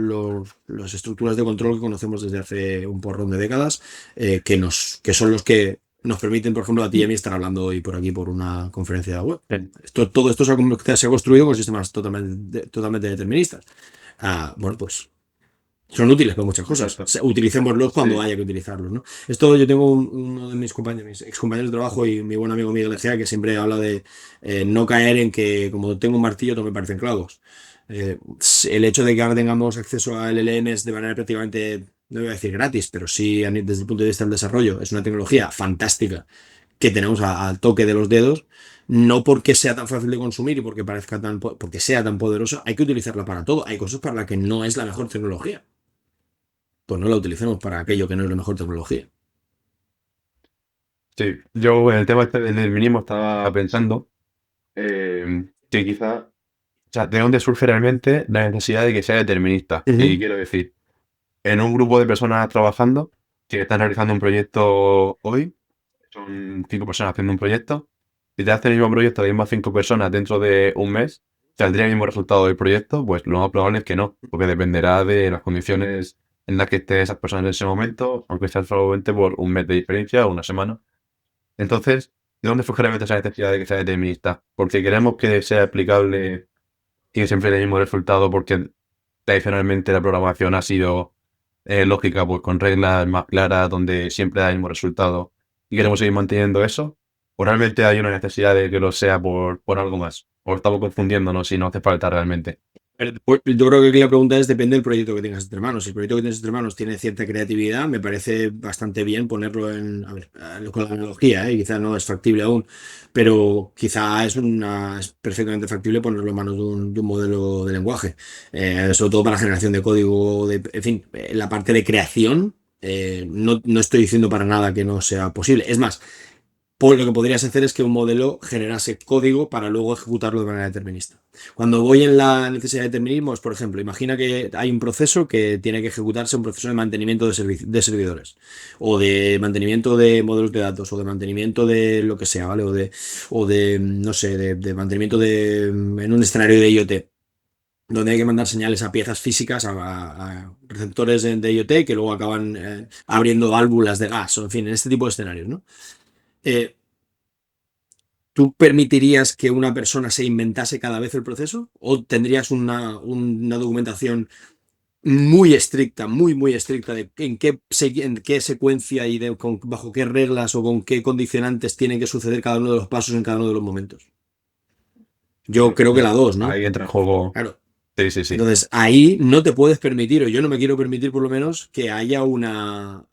las estructuras de control que conocemos desde hace un porrón de décadas, que son los que nos permiten, por ejemplo, a ti y a mí estar hablando hoy por aquí por una conferencia web. Sí. Todo esto se ha construido con sistemas totalmente deterministas. Bueno, pues son útiles para muchas cosas. Exacto. Utilicémoslos cuando Sí. haya que utilizarlos, ¿no? Esto yo tengo uno de mis ex compañeros de trabajo y mi buen amigo Miguel Egea, que siempre habla de no caer en que como tengo un martillo todo me parecen clavos. El hecho de que ahora tengamos acceso a LLMs de manera prácticamente, no voy a decir gratis, pero sí desde el punto de vista del desarrollo, es una tecnología fantástica que tenemos al toque de los dedos, no porque sea tan fácil de consumir y porque sea tan poderosa, hay que utilizarla para todo. Hay cosas para las que no es la mejor tecnología, pues no la utilicemos para aquello que no es la mejor tecnología. Sí, yo en el tema este del determinismo estaba pensando que quizá, o sea, de dónde surge realmente la necesidad de que sea determinista. Y Ujú. quiero decir, en un grupo de personas trabajando que están realizando un proyecto hoy, son 5 personas haciendo un proyecto, si te hacen el mismo proyecto las mismas 5 personas dentro de un mes, ¿saldría el mismo resultado del proyecto? Pues lo más probable es que no, porque dependerá de las condiciones en las que estén esas personas en ese momento, aunque sea solamente por un mes de diferencia o una semana. Entonces, ¿de dónde surge realmente esa necesidad de que sea determinista? Porque queremos que sea aplicable y que siempre dé el mismo resultado, porque tradicionalmente la programación ha sido lógica, pues con reglas más claras, donde siempre da el mismo resultado, y queremos seguir manteniendo eso, o realmente hay una necesidad de que lo sea por algo más, o estamos confundiéndonos y no hace falta realmente. Pues, yo creo que aquí la pregunta es, depende del proyecto que tengas entre manos. Si el proyecto que tienes entre manos tiene cierta creatividad, me parece bastante bien ponerlo en, a ver, con la analogía, quizá no es factible aún, pero quizá es perfectamente factible ponerlo en manos de un modelo de lenguaje. Sobre todo para generación de código, en fin, la parte de creación, no estoy diciendo para nada que no sea posible. Es más, pues lo que podrías hacer es que un modelo generase código para luego ejecutarlo de manera determinista. Cuando voy en la necesidad de determinismo es, por ejemplo, imagina que hay un proceso que tiene que ejecutarse, un proceso de mantenimiento de servidores, o de mantenimiento de modelos de datos, o de mantenimiento de lo que sea, ¿vale? No sé, de mantenimiento en un escenario de IoT, donde hay que mandar señales a piezas físicas, a receptores de IoT que luego acaban abriendo válvulas de gas, o en fin, en este tipo de escenarios, ¿no? Eh, ¿Tú permitirías que una persona se inventase cada vez el proceso? ¿O tendrías una documentación muy estricta, muy estricta de en qué secuencia y bajo qué reglas o con qué condicionantes tienen que suceder cada uno de los pasos en cada uno de los momentos? Yo creo que la dos, ¿no? Ahí entra en juego. Claro. Sí, sí, sí. Entonces, ahí no te puedes permitir, o yo no me quiero permitir por lo menos, que haya una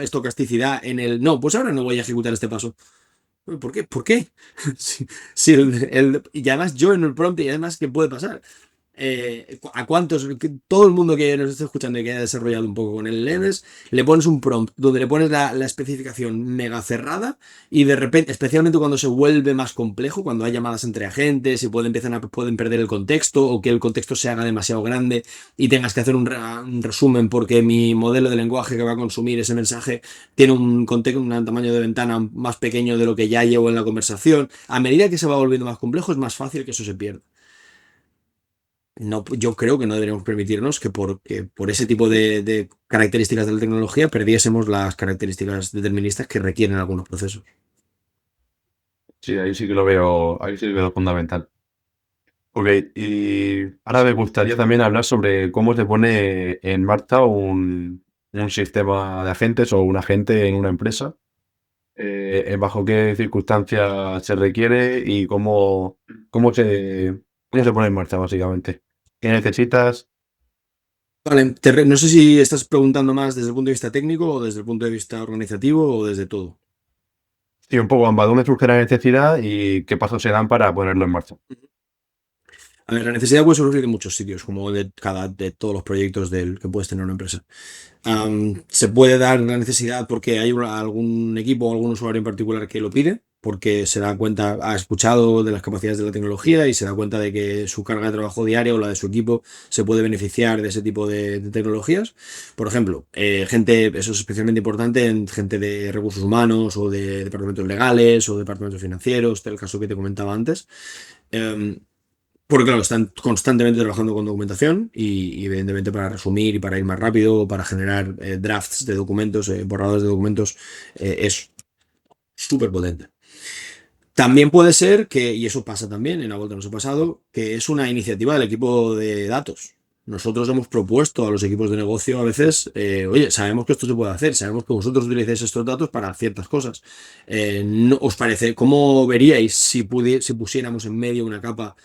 estocasticidad en el, no, pues ahora no voy a ejecutar este paso. ¿Por qué? ¿Por qué? Si y además yo en el prompt, y además, ¿qué puede pasar? ¿A cuántos? Todo el mundo que nos esté escuchando y que haya desarrollado un poco con el LMS, le pones un prompt donde le pones la especificación mega cerrada y de repente, especialmente cuando se vuelve más complejo, cuando hay llamadas entre agentes y pueden perder el contexto o que el contexto se haga demasiado grande y tengas que hacer un resumen porque mi modelo de lenguaje que va a consumir ese mensaje tiene un tamaño de ventana más pequeño de lo que ya llevo en la conversación. A medida que se va volviendo más complejo, es más fácil que eso se pierda. No, yo creo que no deberíamos permitirnos que por ese tipo de características de la tecnología perdiésemos las características deterministas que requieren algunos procesos. Sí, ahí sí que lo veo, ahí sí que lo veo fundamental. Ok, y ahora me gustaría también hablar sobre cómo se pone en marcha un sistema de agentes o un agente en una empresa, bajo qué circunstancias se requiere y cómo se pone en marcha, básicamente. ¿Qué necesitas? Vale, no sé si estás preguntando más desde el punto de vista técnico o desde el punto de vista organizativo o desde todo. Sí, un poco ambas. ¿Dónde surge la necesidad y qué pasos se dan para ponerlo en marcha? A ver, la necesidad puede surgir de muchos sitios, como de todos los proyectos que puedes tener una empresa. Se puede dar la necesidad porque hay algún equipo o algún usuario en particular que lo pide, porque se da cuenta, ha escuchado de las capacidades de la tecnología y se da cuenta de que su carga de trabajo diaria o la de su equipo se puede beneficiar de ese tipo de tecnologías. Por ejemplo, gente, eso es especialmente importante en gente de recursos humanos o de departamentos legales o departamentos financieros, del caso que te comentaba antes. Em, Porque claro, están constantemente trabajando con documentación y, evidentemente para resumir y para ir más rápido, para generar drafts de documentos, borradores de documentos, es súper potente. También puede ser que, y eso pasa también, en la vuelta nos ha pasado, que es una iniciativa del equipo de datos. Nosotros hemos propuesto a los equipos de negocio a veces, oye, sabemos que esto se puede hacer, sabemos que vosotros utilicéis estos datos para ciertas cosas. ¿Os parece, cómo veríais si pusiéramos en medio una capa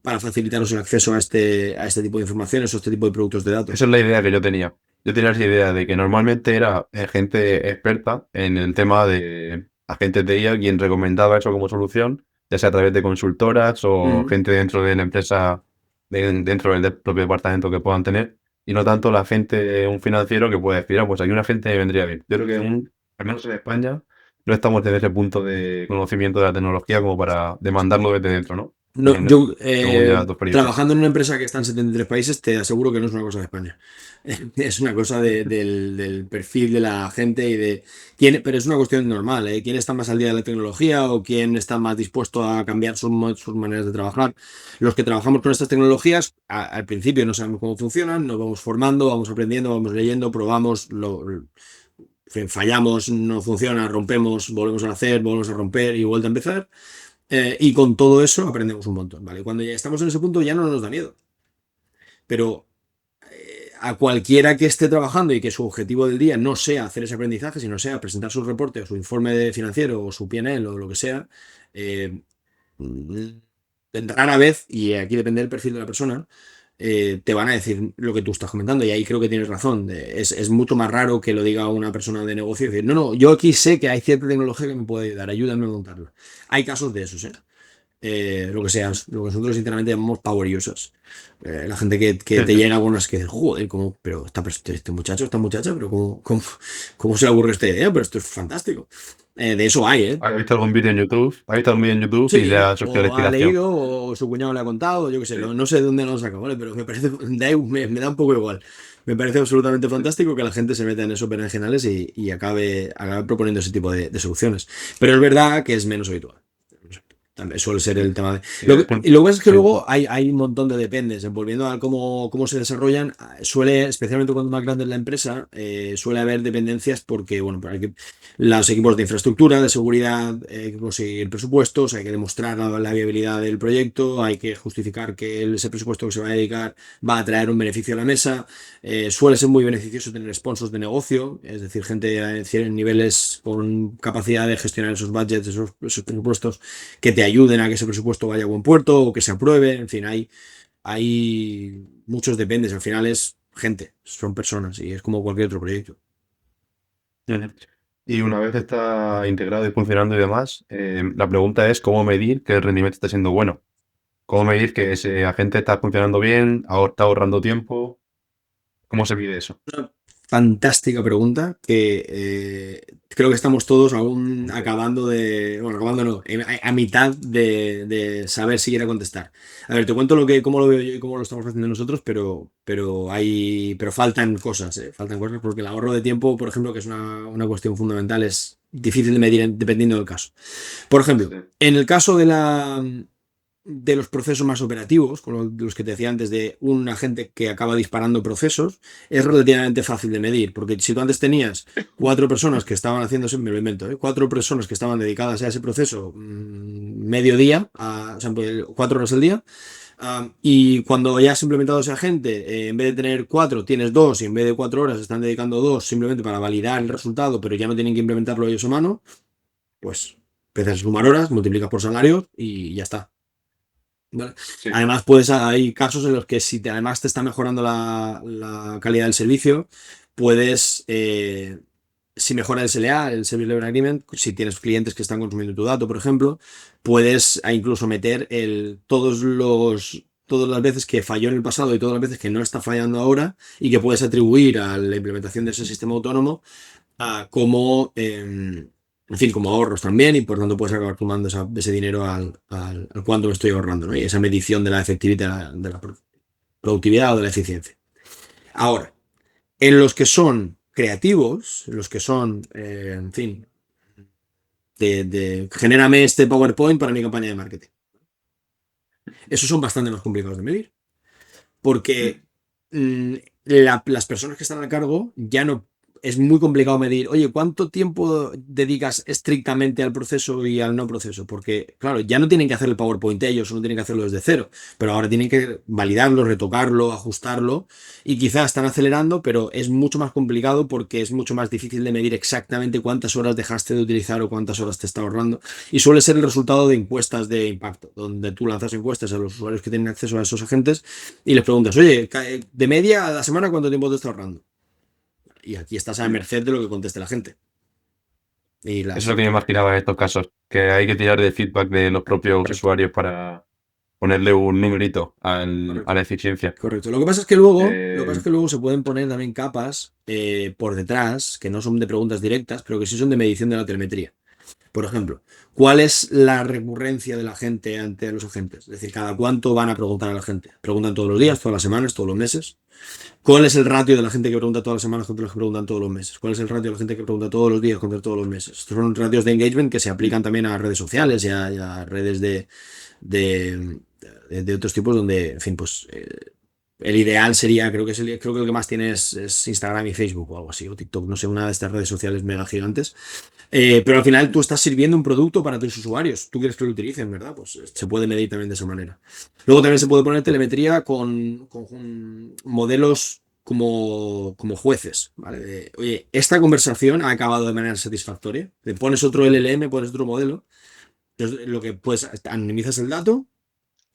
para facilitaros el acceso a este tipo de informaciones o a este tipo de productos de datos? Esa es la idea que yo tenía. Yo tenía esa idea de que normalmente era gente experta en el tema de agentes de IA quien recomendaba eso como solución, ya sea a través de consultoras o Mm. gente dentro de la empresa, dentro del propio departamento que puedan tener, y no tanto la gente, un financiero que puede decir, ah, pues aquí una gente vendría bien. Yo creo que al menos en España, no estamos desde ese punto de conocimiento de la tecnología como para demandarlo desde dentro, ¿no? No, yo, Según ya tu experiencia. trabajando en una empresa que está en 73 países, te aseguro que no es una cosa de España. Es una cosa del perfil de la gente y de quién, pero es una cuestión normal, ¿eh? ¿Quién está más al día de la tecnología o quién está más dispuesto a cambiar sus maneras de trabajar? Los que trabajamos con estas tecnologías, al principio no sabemos cómo funcionan, nos vamos formando, vamos aprendiendo, vamos leyendo, probamos, fallamos, no funciona, rompemos, volvemos a hacer, volvemos a romper y vuelta a empezar. Y con todo eso aprendemos un montón, ¿vale? Cuando ya estamos en ese punto ya no nos da miedo. Pero a cualquiera que esté trabajando y que su objetivo del día no sea hacer ese aprendizaje, sino sea presentar su reporte o su informe financiero o su PNL o lo que sea, eh, rara vez, y aquí depende del perfil de la persona, te van a decir lo que tú estás comentando. Y ahí creo que tienes razón. Es mucho más raro que lo diga una persona de negocio y decir, no, no, yo aquí sé que hay cierta tecnología que me puede ayudar, ayúdame a montarla. Hay casos de esos, ¿eh? Lo que sea, lo que nosotros sinceramente llamamos power users. La gente que Sí, te sí. llega con unas que, joder, ¿cómo? Pero este muchacho, esta muchacha, pero ¿cómo se le ocurre esta idea? Pero esto es fantástico. De eso hay, ¿eh? ¿Has visto algún vídeo en YouTube? ¿Has visto algún vídeo en YouTube y le Sí, ha surgido la o ha inspiración? leído, o su cuñado le ha contado, yo qué sé, Sí. no sé de dónde lo han sacado, ¿vale? Pero me parece, me da un poco igual. Me parece absolutamente Sí. fantástico que la gente se meta en esos berenjenales y acabe proponiendo ese tipo de soluciones. Pero es verdad que es menos habitual. También suele ser el tema de... Y después, Y lo que pasa es que sí, luego hay un montón de dependes. Volviendo a cómo se desarrollan, suele, especialmente cuando más grande es la empresa, suele haber dependencias porque, bueno, los equipos de infraestructura, de seguridad, hay que conseguir presupuestos, hay que demostrar la viabilidad del proyecto, hay que justificar que ese presupuesto que se va a dedicar va a traer un beneficio a la mesa. Suele ser muy beneficioso tener sponsors de negocio, es decir, gente en niveles con capacidad de gestionar esos budgets, esos presupuestos que te ayuden a que ese presupuesto vaya a buen puerto o que se apruebe. En fin, hay muchos dependes. Al final es gente, son personas y es como cualquier otro proyecto. sí, sí. Y una vez está integrado y funcionando y demás, la pregunta es cómo medir que el rendimiento está siendo bueno. ¿Cómo medir que ese agente está funcionando bien, está ahorrando tiempo? ¿Cómo se mide eso? Fantástica pregunta que creo que estamos todos aún acabando bueno, acabando no, a mitad de saber siquiera contestar. A ver, te cuento cómo lo veo yo y cómo lo estamos haciendo nosotros, pero faltan cosas, faltan cosas porque el ahorro de tiempo, por ejemplo, que es una cuestión fundamental, es difícil de medir dependiendo del caso. Por ejemplo, Sí, en el caso de los procesos más operativos, con los que te decía antes de un agente que acaba disparando procesos, es relativamente fácil de medir, porque si tú antes tenías 4 personas que estaban haciéndose, me lo invento, 4 personas que estaban dedicadas a ese proceso mediodía, o sea, 4 horas al día, y cuando ya has implementado ese agente, en vez de tener 4, tienes 2, y en vez de 4 horas están dedicando 2 simplemente para validar el resultado, pero ya no tienen que implementarlo ellos a mano, pues empiezas a sumar horas, multiplicas por salario y ya está. ¿Vale? sí, Además, hay casos en los que si además te está mejorando la calidad del servicio, puedes, si mejora el SLA, el Service Level Agreement, si tienes clientes que están consumiendo tu dato, por ejemplo, puedes incluso meter todas las veces que falló en el pasado y todas las veces que no está fallando ahora y que puedes atribuir a la implementación de ese sistema autónomo como, en fin, como ahorros también, y por tanto puedes acabar sumando ese dinero al cuánto me estoy ahorrando, ¿no? Y esa medición de la efectividad, de la productividad o de la eficiencia. Ahora, en los que son creativos, en los que son, en fin, genérame este PowerPoint para mi campaña de marketing. Esos son bastante más complicados de medir, porque mm, las personas que están a cargo ya no es muy complicado medir, oye, ¿cuánto tiempo dedicas estrictamente al proceso y al no proceso? Porque, claro, ya no tienen que hacer el PowerPoint ellos, no tienen que hacerlo desde cero, pero ahora tienen que validarlo, retocarlo, ajustarlo y quizás están acelerando, pero es mucho más complicado porque es mucho más difícil de medir exactamente cuántas horas dejaste de utilizar o cuántas horas te está ahorrando. Y suele ser el resultado de encuestas de impacto, donde tú lanzas encuestas a los usuarios que tienen acceso a esos agentes y les preguntas, oye, de media a la semana, ¿cuánto tiempo te está ahorrando? Y aquí estás a sí. merced de lo que conteste la gente. Y Eso es lo que me imaginaba en estos casos, que hay que tirar de feedback de los propios Correcto, usuarios para ponerle un numerito a correcto, la eficiencia. correcto. Lo que pasa es que luego se pueden poner también capas por detrás, que no son de preguntas directas, pero que sí son de medición de la telemetría. Por ejemplo, ¿cuál es la recurrencia de la gente ante los agentes? Es decir, ¿cada cuánto van a preguntar a la gente? ¿Preguntan todos los días, todas las semanas, todos los meses? ¿Cuál es el ratio de la gente que pregunta todas las semanas contra los que preguntan todos los meses? ¿Cuál es el ratio de la gente que pregunta todos los días contra todos los meses? Estos son ratios de engagement que se aplican también a redes sociales y a redes de, de otros tipos donde, en fin, pues el ideal sería, creo que lo que más tiene es Instagram y Facebook o algo así, o TikTok, no sé, una de estas redes sociales mega gigantes. Pero al final tú estás sirviendo un producto para tus usuarios. Tú quieres que lo utilicen, ¿verdad? Pues se puede medir también de esa manera. Luego también se puede poner telemetría con modelos como jueces, ¿vale? Oye, esta conversación ha acabado de manera satisfactoria. Le pones otro LLM, pones otro modelo. Entonces, lo que pues anonimizas el dato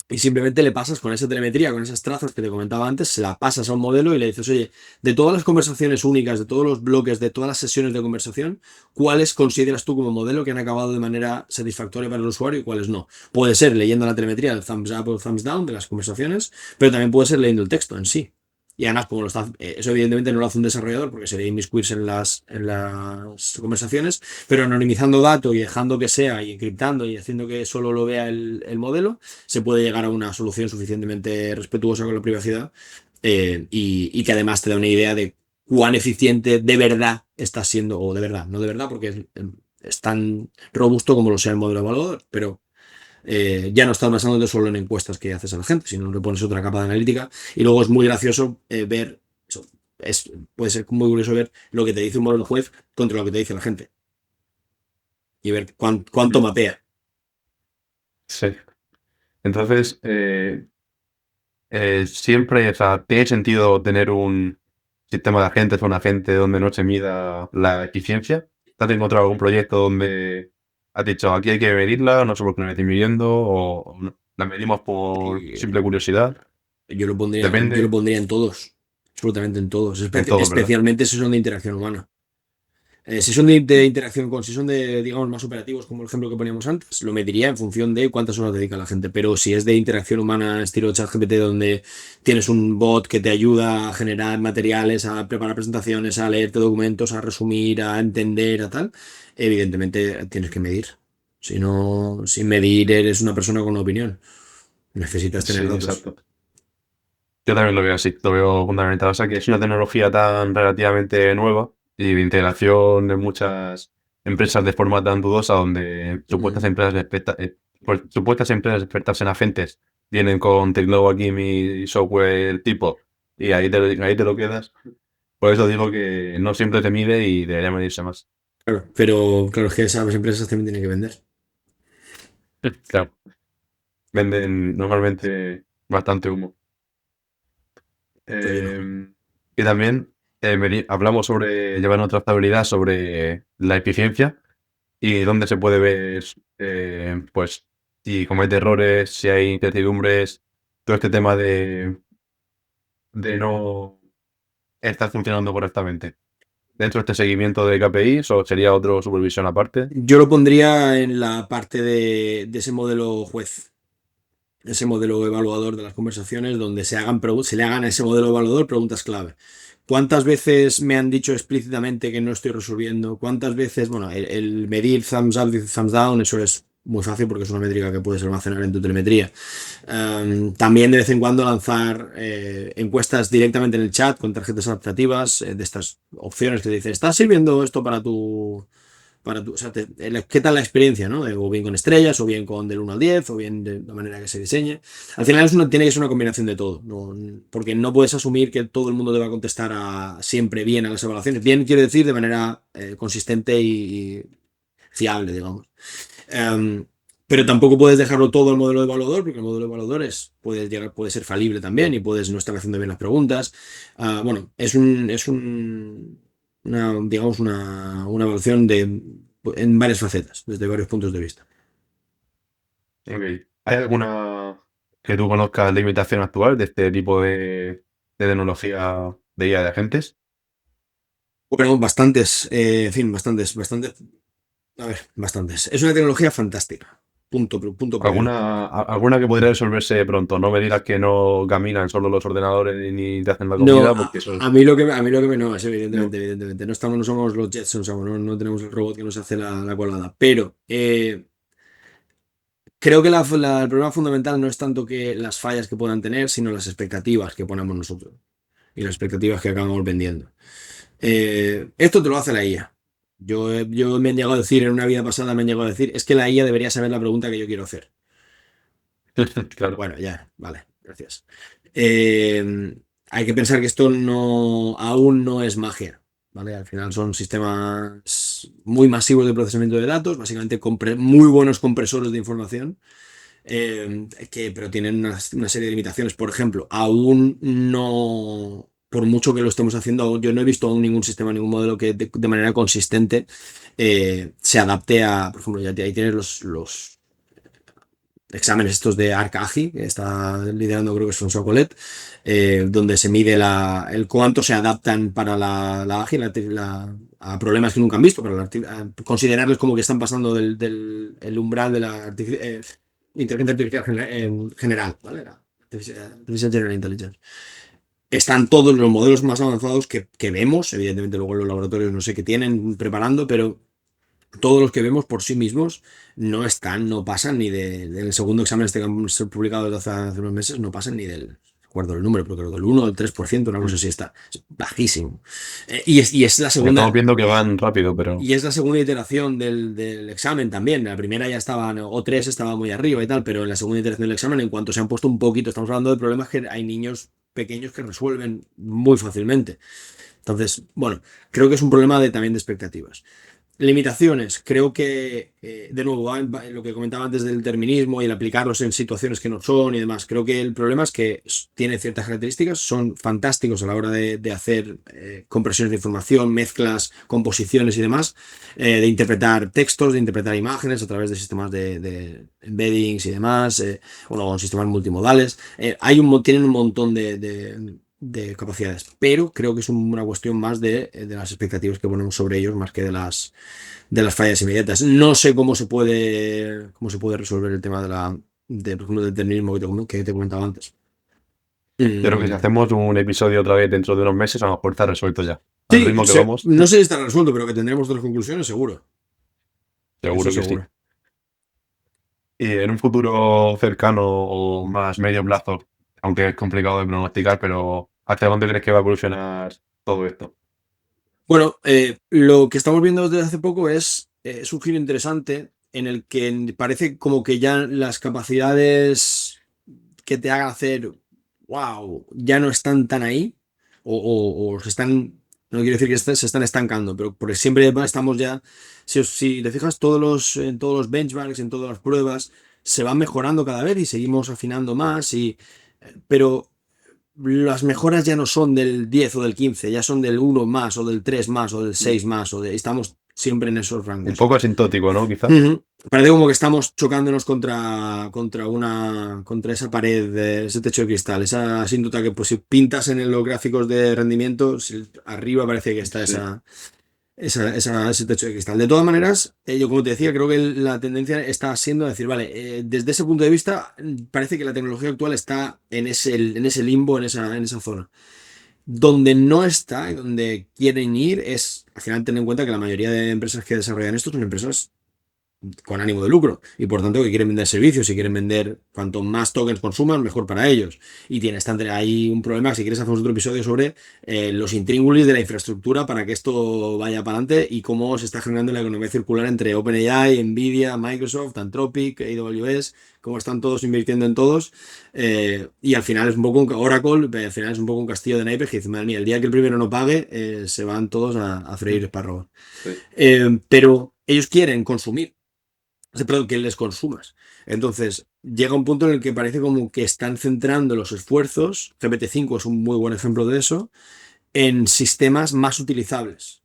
y simplemente le pasas con esa telemetría, con esas trazas que te comentaba antes, se la pasas a un modelo y le dices, oye, de todas las conversaciones únicas, de todos los bloques, de todas las sesiones de conversación, ¿cuáles consideras tú como modelo que han acabado de manera satisfactoria para el usuario y cuáles no? Puede ser leyendo la telemetría, el thumbs up o el thumbs down de las conversaciones, pero también puede ser leyendo el texto en sí. Y además, como eso evidentemente no lo hace un desarrollador porque sería inmiscuirse en las conversaciones, pero anonimizando datos y dejando que sea y encriptando y haciendo que solo lo vea el modelo, se puede llegar a una solución suficientemente respetuosa con la privacidad y que además te da una idea de cuán eficiente de verdad está siendo, o de verdad, no de verdad, porque es tan robusto como lo sea el modelo evaluador, pero ya no estás basándote solo en encuestas que haces a la gente, sino le pones otra capa de analítica y luego es muy gracioso ver, eso, puede ser muy curioso ver lo que te dice un modelo web contra lo que te dice la gente y ver cuánto mapea. Sí. Entonces, siempre, o sea, tiene sentido tener un sistema de agentes o un agente donde no se mida la eficiencia. ¿Te has encontrado algún proyecto donde has dicho aquí hay que medirla, no sé por qué no la estoy midiendo, o no, la medimos por Y, simple curiosidad? yo lo Depende pondría en todos, absolutamente en todos, en todo, ¿verdad? especialmente si son de interacción humana. Si son interacción si son de, digamos, más operativos, como el ejemplo que poníamos antes, lo mediría en función de cuántas horas dedica la gente. Pero si es de interacción humana, estilo ChatGPT, donde tienes un bot que te ayuda a generar materiales, a preparar presentaciones, a leerte documentos, a resumir, a entender, a tal, evidentemente tienes que medir. Si no, sin medir eres una persona con una opinión. Necesitas Sí, tener datos. exacto. Yo también lo veo así, lo veo fundamental. O sea, que es una tecnología tan relativamente nueva y de integración de muchas empresas de forma tan dudosa, donde Mm, supuestas empresas expertas en agentes vienen con Tecnología y software tipo, y ahí te lo quedas. Por eso digo que no siempre se mide y debería medirse más. claro, pero claro, es que esas empresas también tienen que vender. Claro, venden normalmente bastante humo. Pero yo no. Y también hablamos sobre llevar una trazabilidad sobre la eficiencia y dónde se puede ver, pues, si comete errores, si hay incertidumbres, todo este tema de no estar funcionando correctamente. Dentro de este seguimiento de KPIs o sería otro supervisión aparte. Yo lo pondría en la parte de ese modelo juez, ese modelo evaluador de las conversaciones, donde se le hagan a ese modelo evaluador preguntas clave. ¿Cuántas veces me han dicho explícitamente que no estoy resolviendo? ¿Cuántas veces, bueno, el medir thumbs up y thumbs down, eso es muy fácil porque es una métrica que puedes almacenar en tu telemetría. También de vez en cuando lanzar encuestas directamente en el chat con tarjetas adaptativas de estas opciones que te dicen, ¿está sirviendo esto o sea, qué tal la experiencia, ¿no? O bien con estrellas, o bien con del 1 al 10 o bien de la manera que se diseñe. Al final tiene que ser una combinación de todo, ¿no? Porque no puedes asumir que todo el mundo deba contestar siempre bien a las evaluaciones. Bien quiere decir de manera consistente y fiable, digamos. Um, pero tampoco puedes dejarlo todo al modelo evaluador, porque el modelo evaluador puede ser falible también y puedes no estar haciendo bien las preguntas. Bueno, digamos, una evaluación en varias facetas, desde varios puntos de vista. Ok. ¿Hay alguna que tú conozcas limitación actual de este tipo de tecnología de IA de agentes? Bueno, bastantes, en fin, bastantes. A ver, bastantes. Es una tecnología fantástica. punto pello. Alguna que podría resolverse pronto. No me digas que no caminan solo los ordenadores ni te hacen la No, comida, porque eso es... a mí lo que me no es, No. evidentemente. No somos los Jetsons, no tenemos el robot que nos hace la colada. Pero creo que el problema fundamental no es tanto que las fallas que puedan tener, sino las expectativas que ponemos nosotros y las expectativas que acabamos vendiendo. Esto te lo hace la IA. Yo me han llegado a decir, en una vida pasada me han llegado a decir, es que la IA debería saber la pregunta que yo quiero hacer. Claro. Bueno, ya, vale, gracias. Hay que pensar que esto aún no es magia, ¿vale? Al final son sistemas muy masivos de procesamiento de datos, básicamente muy buenos compresores de información, pero tienen una serie de limitaciones. Por ejemplo, aún no, por mucho que lo estemos haciendo, yo no he visto aún ningún sistema, ningún modelo que de manera consistente se adapte a, por ejemplo, ahí tienes los exámenes estos de ArcAgi, que está liderando, creo que es François Collet, donde se mide el cuánto se adaptan para la AGI a problemas que nunca han visto, para considerarles como que están pasando el umbral de la inteligencia artificial en general, ¿vale? La Artificial General Intelligence. Están todos los modelos más avanzados que vemos, evidentemente luego en los laboratorios no sé qué tienen preparando, pero todos los que vemos por sí mismos no pasan ni del segundo examen este que han publicado desde hace unos meses, no pasan ni del, recuerdo el número, pero creo que del 1 o del 3%, una cosa así está, es bajísimo. Y es la Estamos segunda, viendo que van rápido, pero... y es la segunda iteración del examen también. La primera ya estaba, O3 estaba muy arriba y tal, pero en la segunda iteración del examen, en cuanto se han puesto un poquito, estamos hablando de problemas que hay niños pequeños que resuelven muy fácilmente. Entonces, bueno, creo que es un problema también de expectativas. Limitaciones, creo que, de nuevo, lo que comentaba antes del determinismo y el aplicarlos en situaciones que no son y demás, creo que el problema es que tiene ciertas características, son fantásticos a la hora de hacer compresiones de información, mezclas, composiciones y demás, de interpretar textos, de interpretar imágenes a través de sistemas de embeddings y demás, bueno, sistemas multimodales. Tienen un montón de capacidades, pero creo que es una cuestión más de las expectativas que ponemos sobre ellos más que de las fallas inmediatas. No sé cómo se puede resolver el tema por ejemplo, del determinismo que te comentaba antes. Yo creo que si hacemos un episodio otra vez dentro de unos meses, a lo mejor está resuelto ya. Al Sí, ritmo que vamos, no sé si estará resuelto, pero que tendremos otras conclusiones, seguro. Eso seguro que sí. seguro. Y en un futuro cercano o más medio plazo, aunque es complicado de pronosticar, pero ¿hacia dónde crees que va a evolucionar todo esto? Bueno, lo que estamos viendo desde hace poco es un giro interesante en el que parece como que ya las capacidades que te hagan hacer wow ya no están tan ahí o se están, no quiero decir que se están estancando, pero porque siempre estamos ya, si te fijas, en todos los benchmarks, en todas las pruebas, se van mejorando cada vez y seguimos afinando más, pero las mejoras ya no son del 10 o del 15, ya son del 1 más o del 3 más o del 6 más, estamos siempre en esos Un rangos. poco asintótico, ¿no? Quizás. Ujú. Parece como que estamos chocándonos contra esa pared, ese techo de cristal, esa asíntota que pues si pintas en los gráficos de rendimiento, arriba parece que está Sí. ese techo de cristal. De todas maneras, yo como te decía, creo que la tendencia está siendo decir, vale, desde ese punto de vista, parece que la tecnología actual está en ese limbo, en esa zona. Donde no está y donde quieren ir es, al final, tener en cuenta que la mayoría de empresas que desarrollan esto son empresas con ánimo de lucro y por tanto que quieren vender servicios y quieren vender cuanto más tokens consuman mejor para ellos y hay un problema. Si quieres hacemos otro episodio sobre los intríngulis de la infraestructura para que esto vaya para adelante y cómo se está generando la economía circular entre OpenAI, Nvidia, Microsoft, Anthropic, AWS, cómo están todos invirtiendo en todos, y al final es un poco Oracle, al final es un poco un castillo de naipes que dice, madre mía, el día que el primero no pague se van todos a freír espárragos. Sí. Pero ellos quieren consumir, perdón, que les consumas. Entonces, llega un punto en el que parece como que están centrando los esfuerzos, GPT-5 es un muy buen ejemplo de eso, en sistemas más utilizables,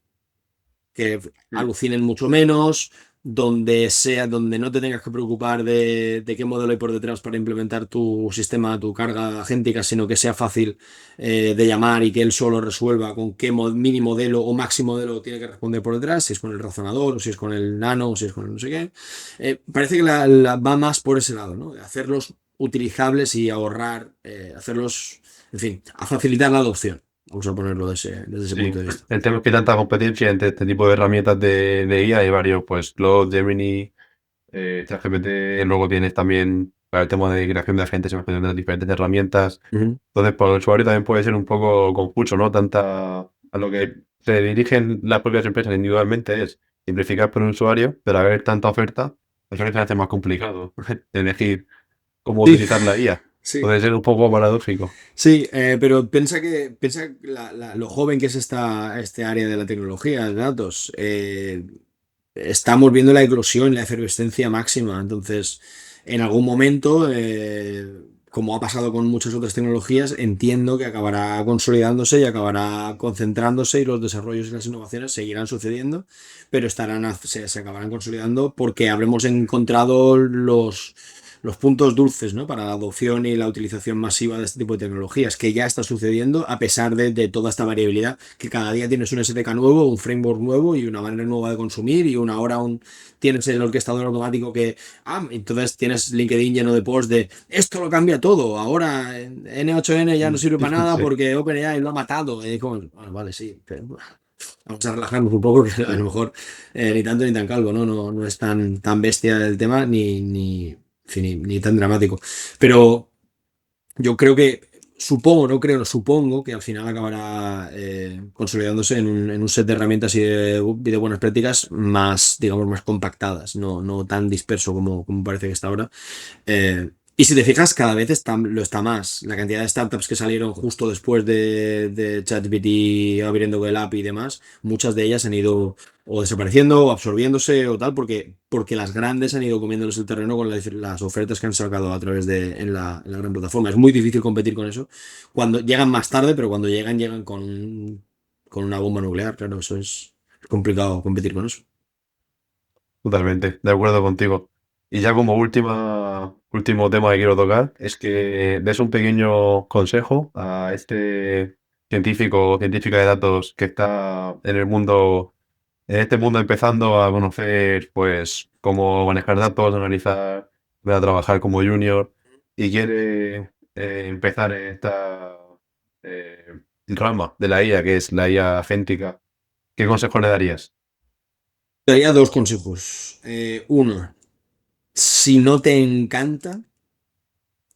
que alucinen mucho menos, donde no te tengas que preocupar de qué modelo hay por detrás para implementar tu sistema, tu carga agéntica, sino que sea fácil de llamar y que él solo resuelva con qué mini modelo o maxi modelo tiene que responder por detrás, si es con el razonador, o si es con el nano, o si es con el no sé qué. Parece que va más por ese lado, ¿no? De hacerlos utilizables y ahorrar, hacerlos, en fin, a facilitar la adopción. Vamos a ponerlo desde ese Sí, punto de vista. el tema es que hay tanta competencia entre este tipo de herramientas de IA, hay varios, pues Claude, Gemini, ChatGPT, luego tienes también para el tema de creación de agentes, imagino de las diferentes herramientas. Ujú. Entonces, para el usuario también puede ser un poco confuso, ¿no? A lo que se dirigen las propias empresas individualmente es simplificar para el usuario, pero al haber tanta oferta, pues se hace más complicado elegir cómo Sí, utilizar la IA. sí. Puede ser un poco paradójico. Sí, pero piensa lo joven que es este área de la tecnología de datos. Estamos viendo la eclosión, la efervescencia máxima. Entonces, en algún momento, como ha pasado con muchas otras tecnologías, entiendo que acabará consolidándose y acabará concentrándose y los desarrollos y las innovaciones seguirán sucediendo, pero se acabarán consolidando porque habremos encontrado los puntos dulces, ¿no? Para la adopción y la utilización masiva de este tipo de tecnologías, que ya está sucediendo a pesar de toda esta variabilidad, que cada día tienes un SDK nuevo, un framework nuevo y una manera nueva de consumir y una hora tienes el orquestador automático entonces tienes LinkedIn lleno de posts de esto lo cambia todo, ahora N8N ya no sirve para nada Sí. porque OpenAI lo ha matado. Y como, bueno, vale, sí, pero vamos a relajarnos un poco, porque a lo mejor ni tanto ni tan calvo, ¿no? No es tan bestia el tema ni tan dramático. Pero yo creo que, supongo que al final acabará consolidándose en un set de herramientas y de buenas prácticas más, digamos, más compactadas, no tan disperso como parece que está ahora. Y si te fijas, cada vez lo está más. La cantidad de startups que salieron justo después de ChatGPT abriendo el API y demás, muchas de ellas han ido o desapareciendo o absorbiéndose o tal, porque las grandes han ido comiéndoles el terreno con las ofertas que han sacado a través en la gran plataforma. Es muy difícil competir con eso. Cuando llegan más tarde, pero cuando llegan con una bomba nuclear. Claro, eso es complicado competir con eso. Totalmente, de acuerdo contigo. Y ya como último tema que quiero tocar es que des un pequeño consejo a este científico o científica de datos que está en este mundo empezando a conocer pues cómo manejar datos, analizar, voy a trabajar como junior y quiere empezar en esta rama de la IA, que es la IA agéntica. ¿Qué consejo le darías? Te daría dos consejos. Uno, si no te encanta,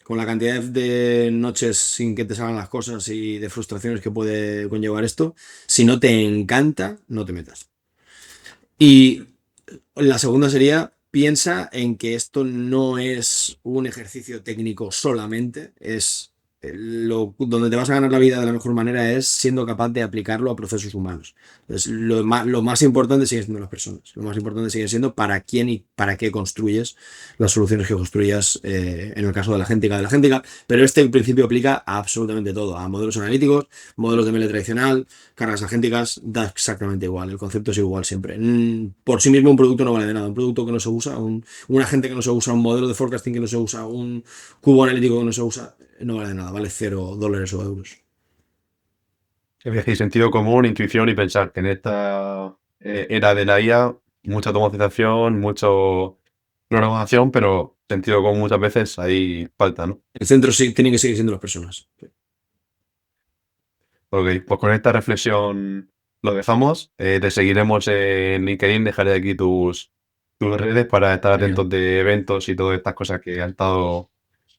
con la cantidad de noches sin que te salgan las cosas y de frustraciones que puede conllevar esto, si no te encanta, no te metas. Y la segunda sería, piensa en que esto no es un ejercicio técnico solamente, donde te vas a ganar la vida de la mejor manera es siendo capaz de aplicarlo a procesos humanos. Entonces, lo más importante sigue siendo las personas. Lo más importante sigue siendo para quién y para qué construyes las soluciones que construyas en el caso de la agéntica. Pero este principio aplica a absolutamente todo, a modelos analíticos, modelos de ML tradicional, cargas agénticas, da exactamente igual. El concepto es igual siempre. Por sí mismo un producto no vale de nada. Un producto que no se usa, un agente que no se usa, un modelo de forecasting que no se usa, un cubo analítico que no se usa, no vale de nada, vale $0 o euros. Es decir, sentido común, intuición y pensar que en esta era de la IA, mucha automatización, mucho programación, pero sentido común muchas veces ahí falta, ¿no? El centro sí tiene que seguir siendo las personas. Ok, pues con esta reflexión lo dejamos. Te seguiremos en LinkedIn, dejaré aquí tus redes para estar Genial. atentos de eventos y todas estas cosas que has estado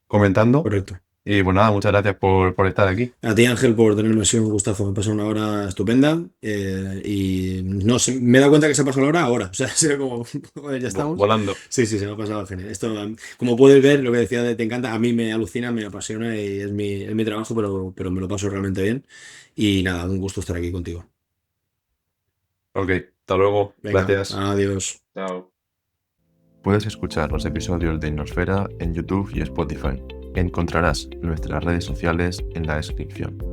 comentando. Correcto. Y pues nada, muchas gracias por estar aquí. A ti, Ángel, por tenerme así un gustazo. Me pasó una hora estupenda y no sé, me he dado cuenta que se ha pasado la hora ahora. O sea, ha sido como, joder, ya estamos. Volando. Sí, sí, se me ha pasado genial. Esto, como puedes ver, lo que decía de te encanta, a mí me alucina, me apasiona y es mi trabajo, pero me lo paso realmente bien. Y nada, un gusto estar aquí contigo. Ok, hasta luego. Venga, Gracias. adiós. Chao. Puedes escuchar los episodios de Innosfera en YouTube y Spotify. Encontrarás nuestras redes sociales en la descripción.